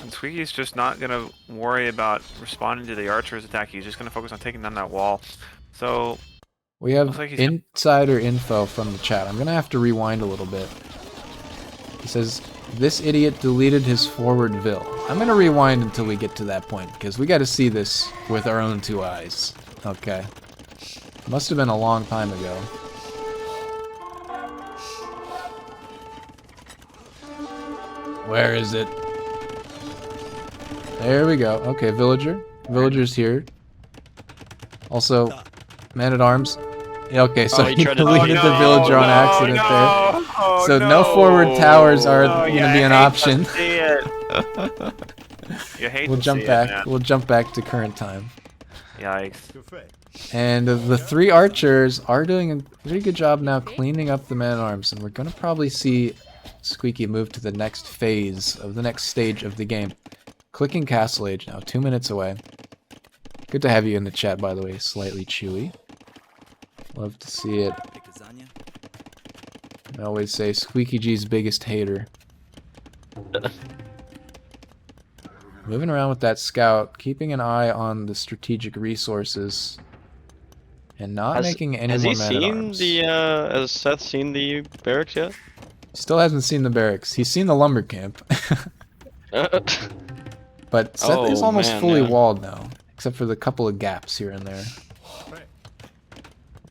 And Squeaky's just not gonna worry about responding to the archer's attack. He's just gonna focus on taking down that wall. So we have looks like he's- insider info from the chat. I'm gonna have to rewind a little bit. He says this idiot deleted his forward vil. I'm gonna rewind until we get to that point because we got to see this with our own two eyes. Okay. Must have been a long time ago. Where is it? There we go. Okay, villager. Villager's here. Also, man-at-arms. Yeah, okay, so he he tried to deleted delete the it. villager on accident there. So no forward towers are going to be an option. You hate We'll to jump see it, back. man. We'll jump back to current time. Yikes. And the three archers are doing a pretty good job now cleaning up the man-at-arms, and we're gonna probably see Squeaky move to the next phase of the next stage of the game. Clicking Castle Age now, 2 minutes away. Good to have you in the chat, by the way, Slightly Chewy. Love to see it. I always say Squeaky G's biggest hater. Moving around with that scout, keeping an eye on the strategic resources, and not making any Has more he seen man-at-arms. the has Seth seen the barracks yet? Still hasn't seen the barracks. He's seen the lumber camp. But Seth is Oh, almost man, fully yeah. walled now, except for the couple of gaps here and there.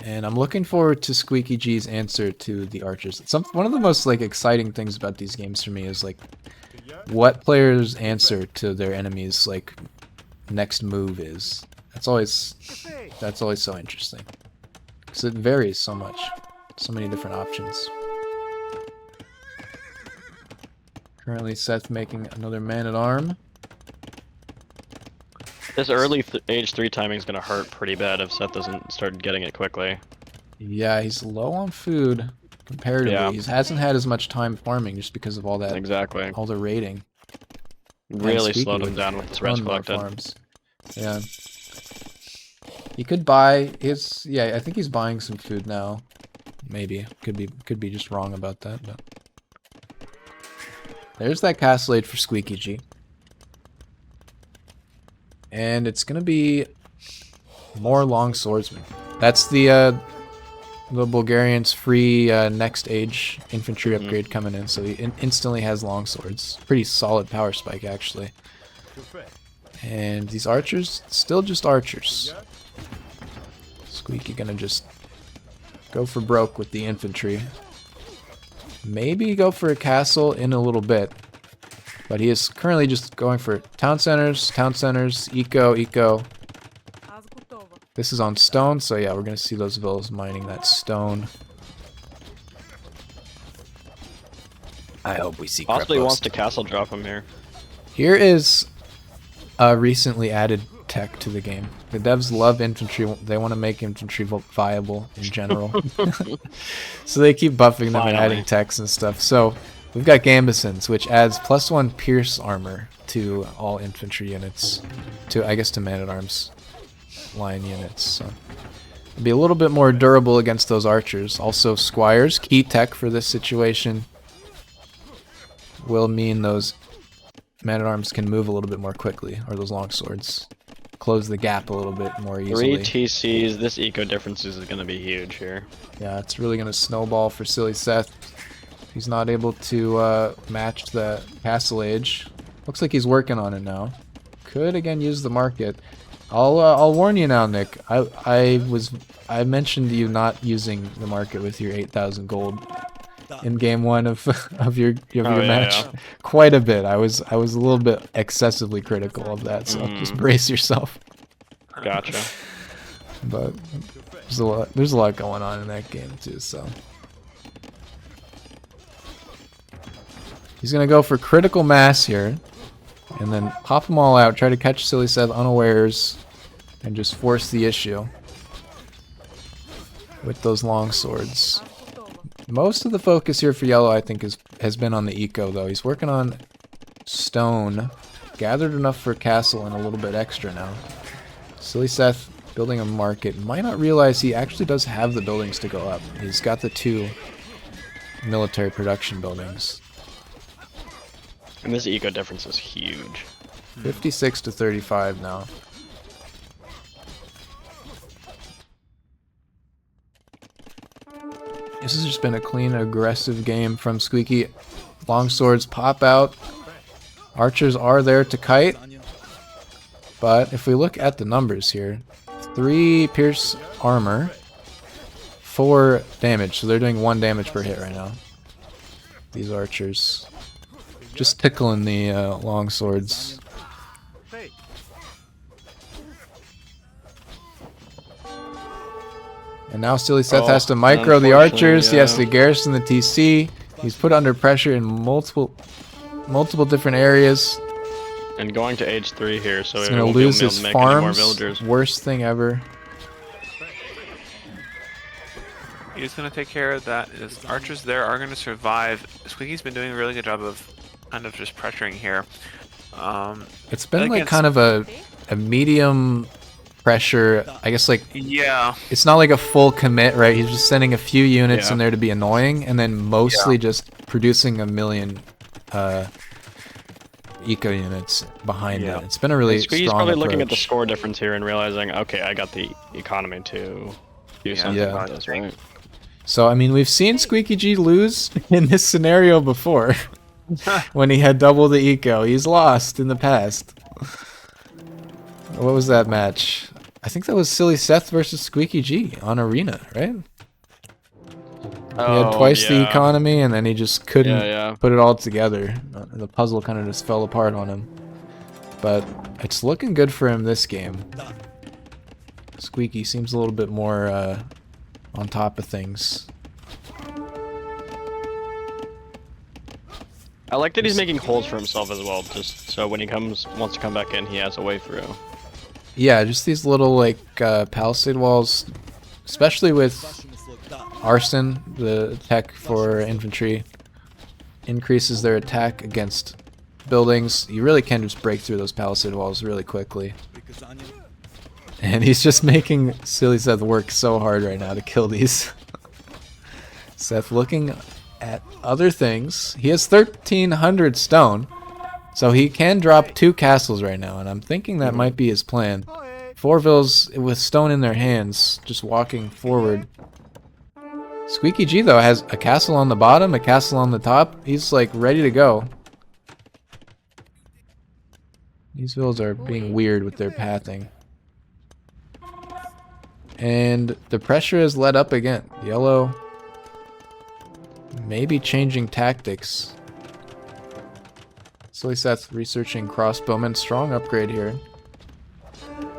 And I'm looking forward to Squeaky G's answer to the archers. One of the most like exciting things about these games for me is like what players' answer to their enemies' like next move is. That's always so interesting because it varies so much, so many different options. Currently, Seth making another man-at-arm. This early age 3 timing is gonna hurt pretty bad if Seth doesn't start getting it quickly. Yeah, he's low on food comparatively. Yeah. He hasn't had as much time farming just because of all that, Exactly. all the raiding. Really Squeaky slowed him with down with his ton rest more collected. farms. Yeah. He could buy his. Yeah, I think he's buying some food now. Maybe could be just wrong about that. But there's that castle aid for Squeaky G. And it's gonna be more long swordsmen. That's the Bulgarian's free next age infantry upgrade coming in, so he instantly has long swords. Pretty solid power spike actually. And these archers, still just archers. Squeaky gonna just go for broke with the infantry. Maybe go for a castle in a little bit. But he is currently just going for town centers, eco. This is on stone, so yeah, we're gonna see those villas mining that stone. I hope we see Possibly Krepos. wants to castle drop him here. Here is a recently added tech to the game. The devs love infantry. They want to make infantry viable in general. So they keep buffing them and Finally. adding techs and stuff. So we've got Gambesons, which adds +1 pierce armor to all infantry units. I guess to man-at-arms line units. So it'll be a little bit more durable against those archers. Also squires, key tech for this situation, will mean those man-at-arms can move a little bit more quickly, or those long swords. Close the gap a little bit more 3 easily. TCs, this eco differences is gonna be huge here. Yeah, it's really going to snowball for sillySeth. He's not able to match the castle age. Looks like he's working on it now. Could again use the market. I'll warn you now, Nick. I mentioned you not using the market with your 8,000 gold in game 1 of your match yeah. quite a bit. I was a little bit excessively critical of that, so just brace yourself. Gotcha. But there's a lot going on in that game too, so he's gonna go for critical mass here and then pop them all out, try to catch sillySeth unawares and just force the issue with those long swords. Most of the focus here for yellow, I think, has been on the eco, though. He's working on stone. gathered enough for a castle and a little bit extra now. sillySeth building a market. Might not realize he actually does have the buildings to go up. He's got the 2 military production buildings. And this eco difference is huge. 56 to 35 now. This has just been a clean, aggressive game from Squeeky. Longswords pop out. Archers are there to kite. But if we look at the numbers here, 3 pierce armor, 4 damage. So they're doing 1 damage per hit right now. These archers. Just tickling the longswords. And now sillySeth has to micro the archers. He has to garrison the TC. He's put under pressure in multiple different areas. And going to H3 here, so He's he gonna won't be lose able his to make any more farms. villagers. Worst thing ever. He's going to take care of that. His archers there are going to survive. Squeaky's been doing a really good job of kind of just pressuring here. It's been like kind of a medium pressure. I guess like Yeah. it's not like a full commit, right? He's just sending a few units in there to be annoying, and then mostly just producing a million eco units behind it. It's been a really strong He's probably looking at the approach. score difference here and realizing, okay, I got the economy to do something about this, right? So I mean, we've seen Squeekyg lose in this scenario before. When he had double the eco, he's lost in the past. What was that match? I think that was sillySeth versus Squeekyg on Arena, right? He had twice the economy, and then he just couldn't put it all together. The puzzle kind of just fell apart on him. But it's looking good for him this game. Squeaky seems a little bit more on top of things. I like that he's making holes for himself as well, just so when he wants to come back in, he has a way through. Yeah, just these little like palisade walls, especially with arson, the tech for infantry increases their attack against buildings. You really can just break through those palisade walls really quickly. And he's just making sillySeth work so hard right now to kill these. Seth looking at other things. He has 1,300 stone, so he can drop 2 castles right now, and I'm thinking that might be his plan. 4 villas with stone in their hands, just walking forward. Squeekyg though has a castle on the bottom, a castle on the top. He's like ready to go. These villas are being weird with their pathing. And the pressure is let up again. Yellow maybe changing tactics. sillySeth researching crossbowmen. Strong upgrade here.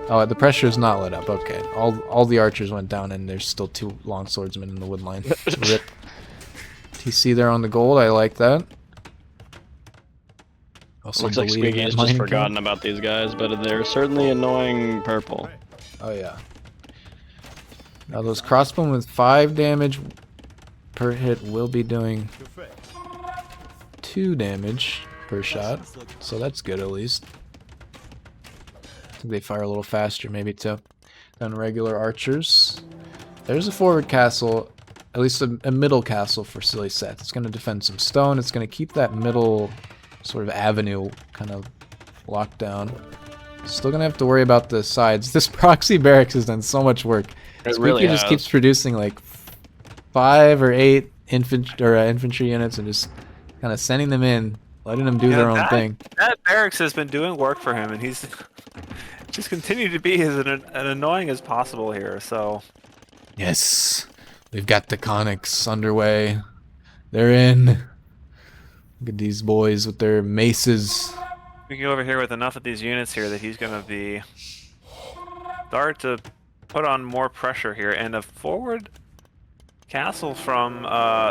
Oh, the pressure is not let up. Okay. All the archers went down, and there's still 2 longswordsmen in the wood line. Rip. TC there on the gold. I like that. Also Looks like Squeaky has just forgotten about these guys, but they're certainly annoying purple. Oh yeah. Now those crossbowmen with 5 damage per hit will be doing 2 damage per shot, so that's good at least. I think they fire a little faster maybe too than regular archers. There's a forward castle, at least a middle castle for sillySeth. It's going to defend some stone. It's going to keep that middle sort of avenue kind of locked down. Still going to have to worry about the sides. This proxy barracks has done so much work. It really just keeps producing like 5 or 8 infantry units and just kind of sending them in, letting them do their own thing. That barracks has been doing work for him, and he's just continued to be as annoying as possible here. So yes, we've got the conics underway. They're in. Look at these boys with their maces. we can go over here with enough of these units here that he's going to be start to put on more pressure here, and a forward castle from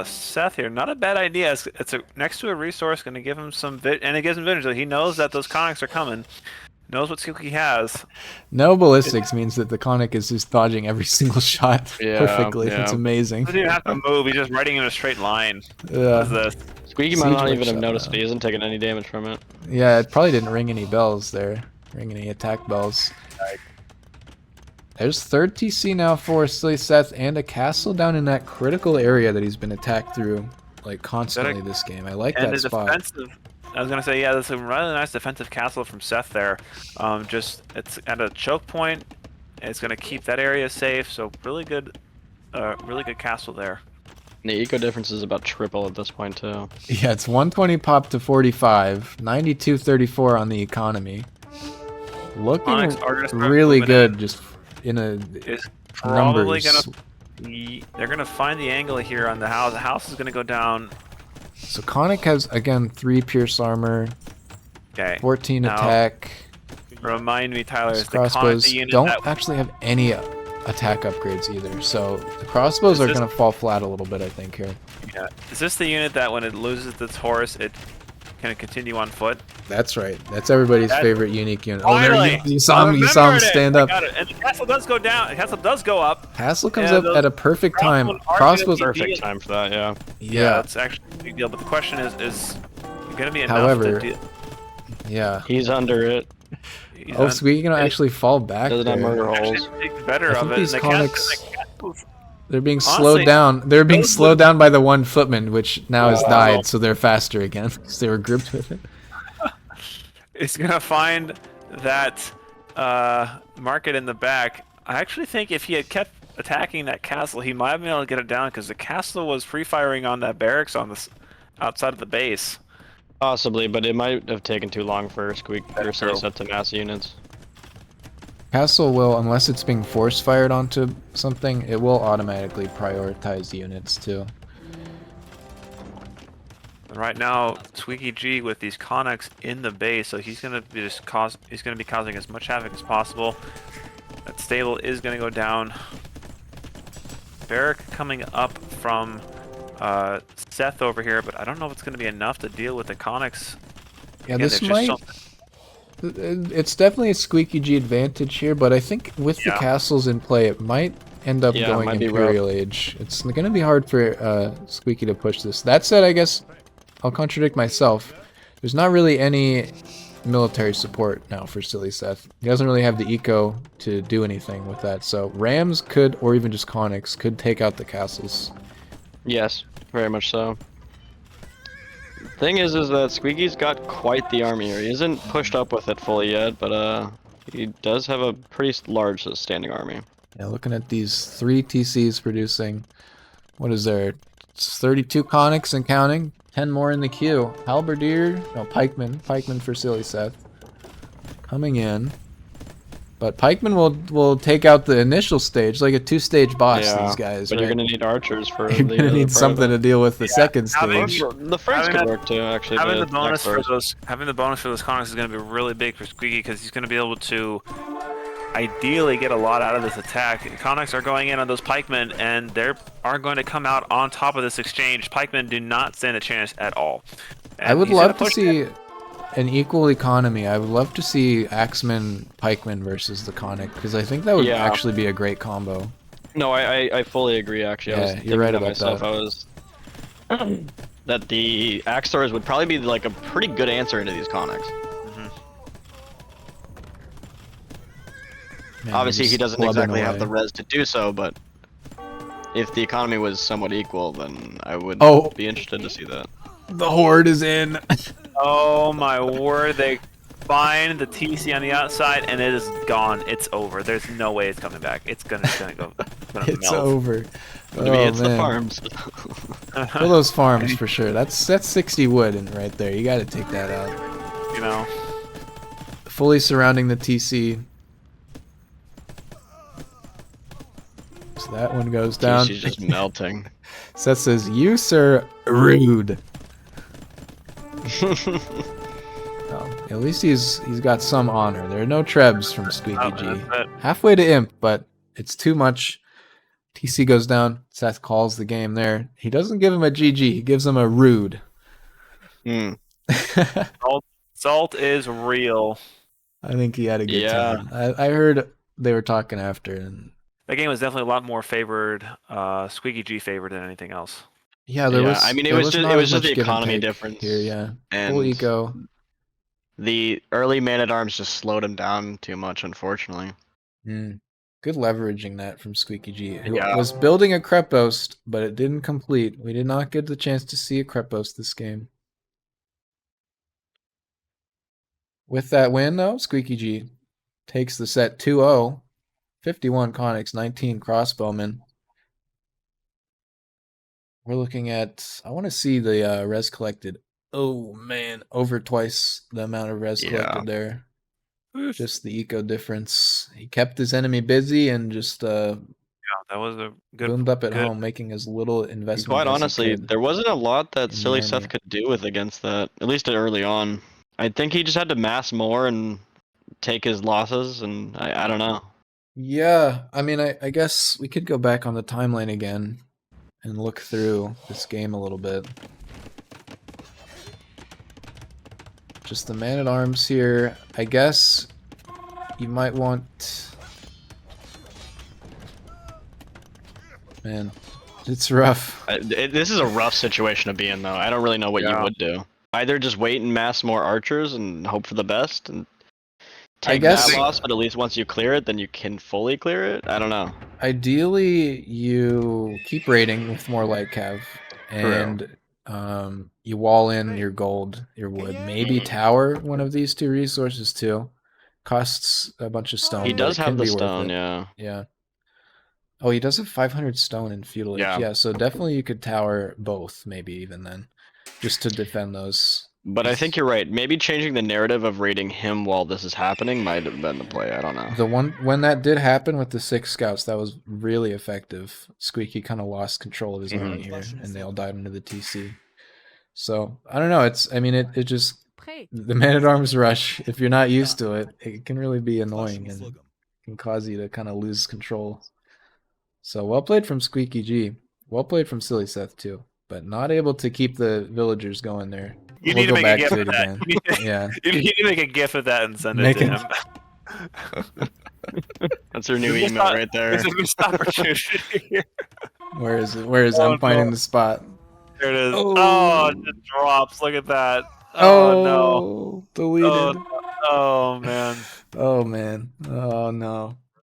Seth here. Not a bad idea. It's next to a resource, going to give him some and it gives him vigilance. He knows that those conics are coming. knows what Squeaky has. No ballistics means that the Conic is just dodging every single shot Yeah, perfectly. yeah. It's amazing. He doesn't even have to move. He's just riding in a straight line. What is Yeah, this? Squeaky might Siege not even have workshop noticed now. it. He isn't taking any damage from it. yeah. It probably didn't ring any bells there. Ring any attack bells. There's third TC now for sillySeth and a castle down in that critical area that he's been attacked through like constantly this game. I like And that a spot. defensive. I was gonna say, yeah, that's a really nice defensive castle from Seth there. Just it's at a choke point. It's gonna keep that area safe. So really good castle there. The eco difference is about triple at this point too. Yeah, it's 120 pop to 45, 92.34 on the economy. Looking Onyx are gonna start really moving good, in. just in a It's probably numbers. they're gonna find the angle here on the house. The house is gonna go down. So Conic has again 3 pierce armor, Okay. 14 Now, attack. Remind me, Tyler, His is the Conic crossbows the unit don't that actually have any attack upgrades either, so the crossbows Is are this- gonna fall flat a little bit, I think here. yeah. Is this the unit that when it loses its horse, it can continue on foot? That's right. That's everybody's That- favorite unique unit. Finally! You saw him. You saw him Remembered it! stand I up. got it. And the castle does go down. The castle does go up. Castle comes Yeah, up those at a perfect time. crossbows are Crossbows gonna are be Perfect time for that, yeah. yeah. It's actually a big deal. But the question is it going to be enough However, to do? Yeah. He's under it. Oh, Squeaky gonna actually fall back Doesn't have there. murder holes. Actually take better I of think it. these And Conics- castle's- They're being Honestly, slowed down. They're being those slowed would- down by the one footman, which now has Wow. died, so they're faster again because they were grouped with it. It's gonna find that market in the back. I actually think if he had kept attacking that castle, he might have been able to get it down because the castle was free firing on that barracks on the outside of the base. Possibly, but it might have taken too long for Squeak or That's true. sillySeth to mass units. Castle will, unless it's being force fired onto something, it will automatically prioritize units too. Right now, Squeeky with these Conics in the base, so he's gonna be he's gonna be causing as much havoc as possible. That stable is gonna go down. Barrack coming up from Seth over here, but I don't know if it's gonna be enough to deal with the Conics. Yeah, Again, this there's might. just It's definitely a Squeaky advantage here, but I think with the Yeah. castles in play, it might end up Yeah, it going might be Imperial Age. It's going to be hard for Squeaky to push this. That said, I guess I'll contradict myself. There's not really any military support now for sillySeth. He doesn't really have the eco to do anything with that. So Rams could, or even just Conics, could take out the castles. Yes, very much so. Thing is that Squeaky's got quite the army here. He isn't pushed up with it fully yet, but he does have a pretty large standing army. Yeah, looking at these 3 TCs producing, what is there? It's 32 Conics and counting. 10 more in the queue. Halberdier, no, Pikeman for sillySeth. Coming in. But Pikeman will take out the initial stage, like a 2-stage boss, these guys. But right? you're gonna need archers for You're the gonna other need part of something it. to deal with the second having- stage. The Franks Having could that- work too, actually. having but the bonus for X-Force. those Conics is going to be really big for Squeaky because he's going to be able to ideally get a lot out of this attack. Conics are going in on those pikemen, and they are going to come out on top of this exchange. Pikemen do not stand a chance at all. I And would he's gonna love to push see an equal economy. I would love to see Axeman Pikeman versus the Conic, because I think that would Yeah. actually be a great combo. No, I fully agree. Actually, I was Yeah, thinking you're right that about myself. that. I was that the Axors would probably be like a pretty good answer into these Conics. Man, Obviously, just he doesn't clubbing exactly have away. the res to do so, but if the economy was somewhat equal, then I would Oh. be interested to see that. The horde is in. Oh my word! They find the TC on the outside, and it is gone. It's over. There's no way it's coming back. It's gonna go. It's gonna It's melt. over. I mean, it's the man. farms. Kill those farms for sure. That's 60 wood in right there. You got to take that out. You know. Fully surrounding the TC. So that one goes down. She's just melting. Seth says, "You sir, rude." Well, at least he's got some honor. There are no trebs from Squeaky G. That's it. Halfway to imp, but it's too much. TC goes down. Seth calls the game there. He doesn't give him a GG. He gives him a rude. Hmm. Salt is real. I think he had a good Yeah. time. I heard they were talking after, and That game was definitely a lot more favored, Squeeky favored than anything else. yeah, Yeah, I mean, there was it not as was just the much give and economy take here. difference, Yeah, full and eco. the early man-at-arms just slowed him down too much, unfortunately. Mm. Good leveraging that from Squeekyg, who Yeah. was building a Krepost, but it didn't complete. We did not get the chance to see a Krepost this game. With that win, though, Squeekyg takes the set 2-0. 51 Conics, 19 Crossbowmen. We're looking at, I want to see the res collected. Oh, man, over twice the amount of res Yeah. collected there. Just the eco difference. He kept his enemy busy and just Yeah, that was a good. boomed up at good. home, making as little investment Quite as honestly, he could. there wasn't a lot that in the sillySeth army. could do with against that, at least early on. I think he just had to mass more and take his losses, and I don't know. Yeah, I mean, I guess we could go back on the timeline again and look through this game a little bit. Just the man-at-arms here. I guess you might want... Man, it's rough. This is a rough situation to be in, though. I don't really know what you Yeah. would do. Either just wait and mass more archers and hope for the best and take guess- that loss, but at least once you clear it, then you can fully clear it. I don't know. Ideally, you keep raiding with more light cav, and you wall in your gold, your wood. Maybe tower one of these two resources too. Costs a bunch of stone. He but does it have can the be worth stone, it. yeah. Yeah. Oh, he does have 500 stone in feudal age. Yeah. Yeah, so definitely you could tower both, maybe even then, just to defend those. But I think you're right. Maybe changing the narrative of raiding him while this is happening might have been the play. I don't know. The one when that did happen with the 6 scouts, that was really effective. Squeaky kind of lost control of his army here, and they all died into the TC. So I don't know. It just the man-at-arms rush. If you're not used to it, it can really be annoying and can cause you to kind of lose control. So well played from Squeekyg. Well played from sillySeth too, but not able to keep the villagers going there. You We'll need to go make back a gif to of it that. again. Yeah. You need to make a gif of that and send Make it to it- him. That's your new Missed email op- right there. It's a missed opportunity here. Where is it? Where is it? Oh, I'm finding no. the spot. There it is. Oh. Oh, it just drops. Look at that. Oh, no. Deleted. Oh, man. Oh man. Oh no.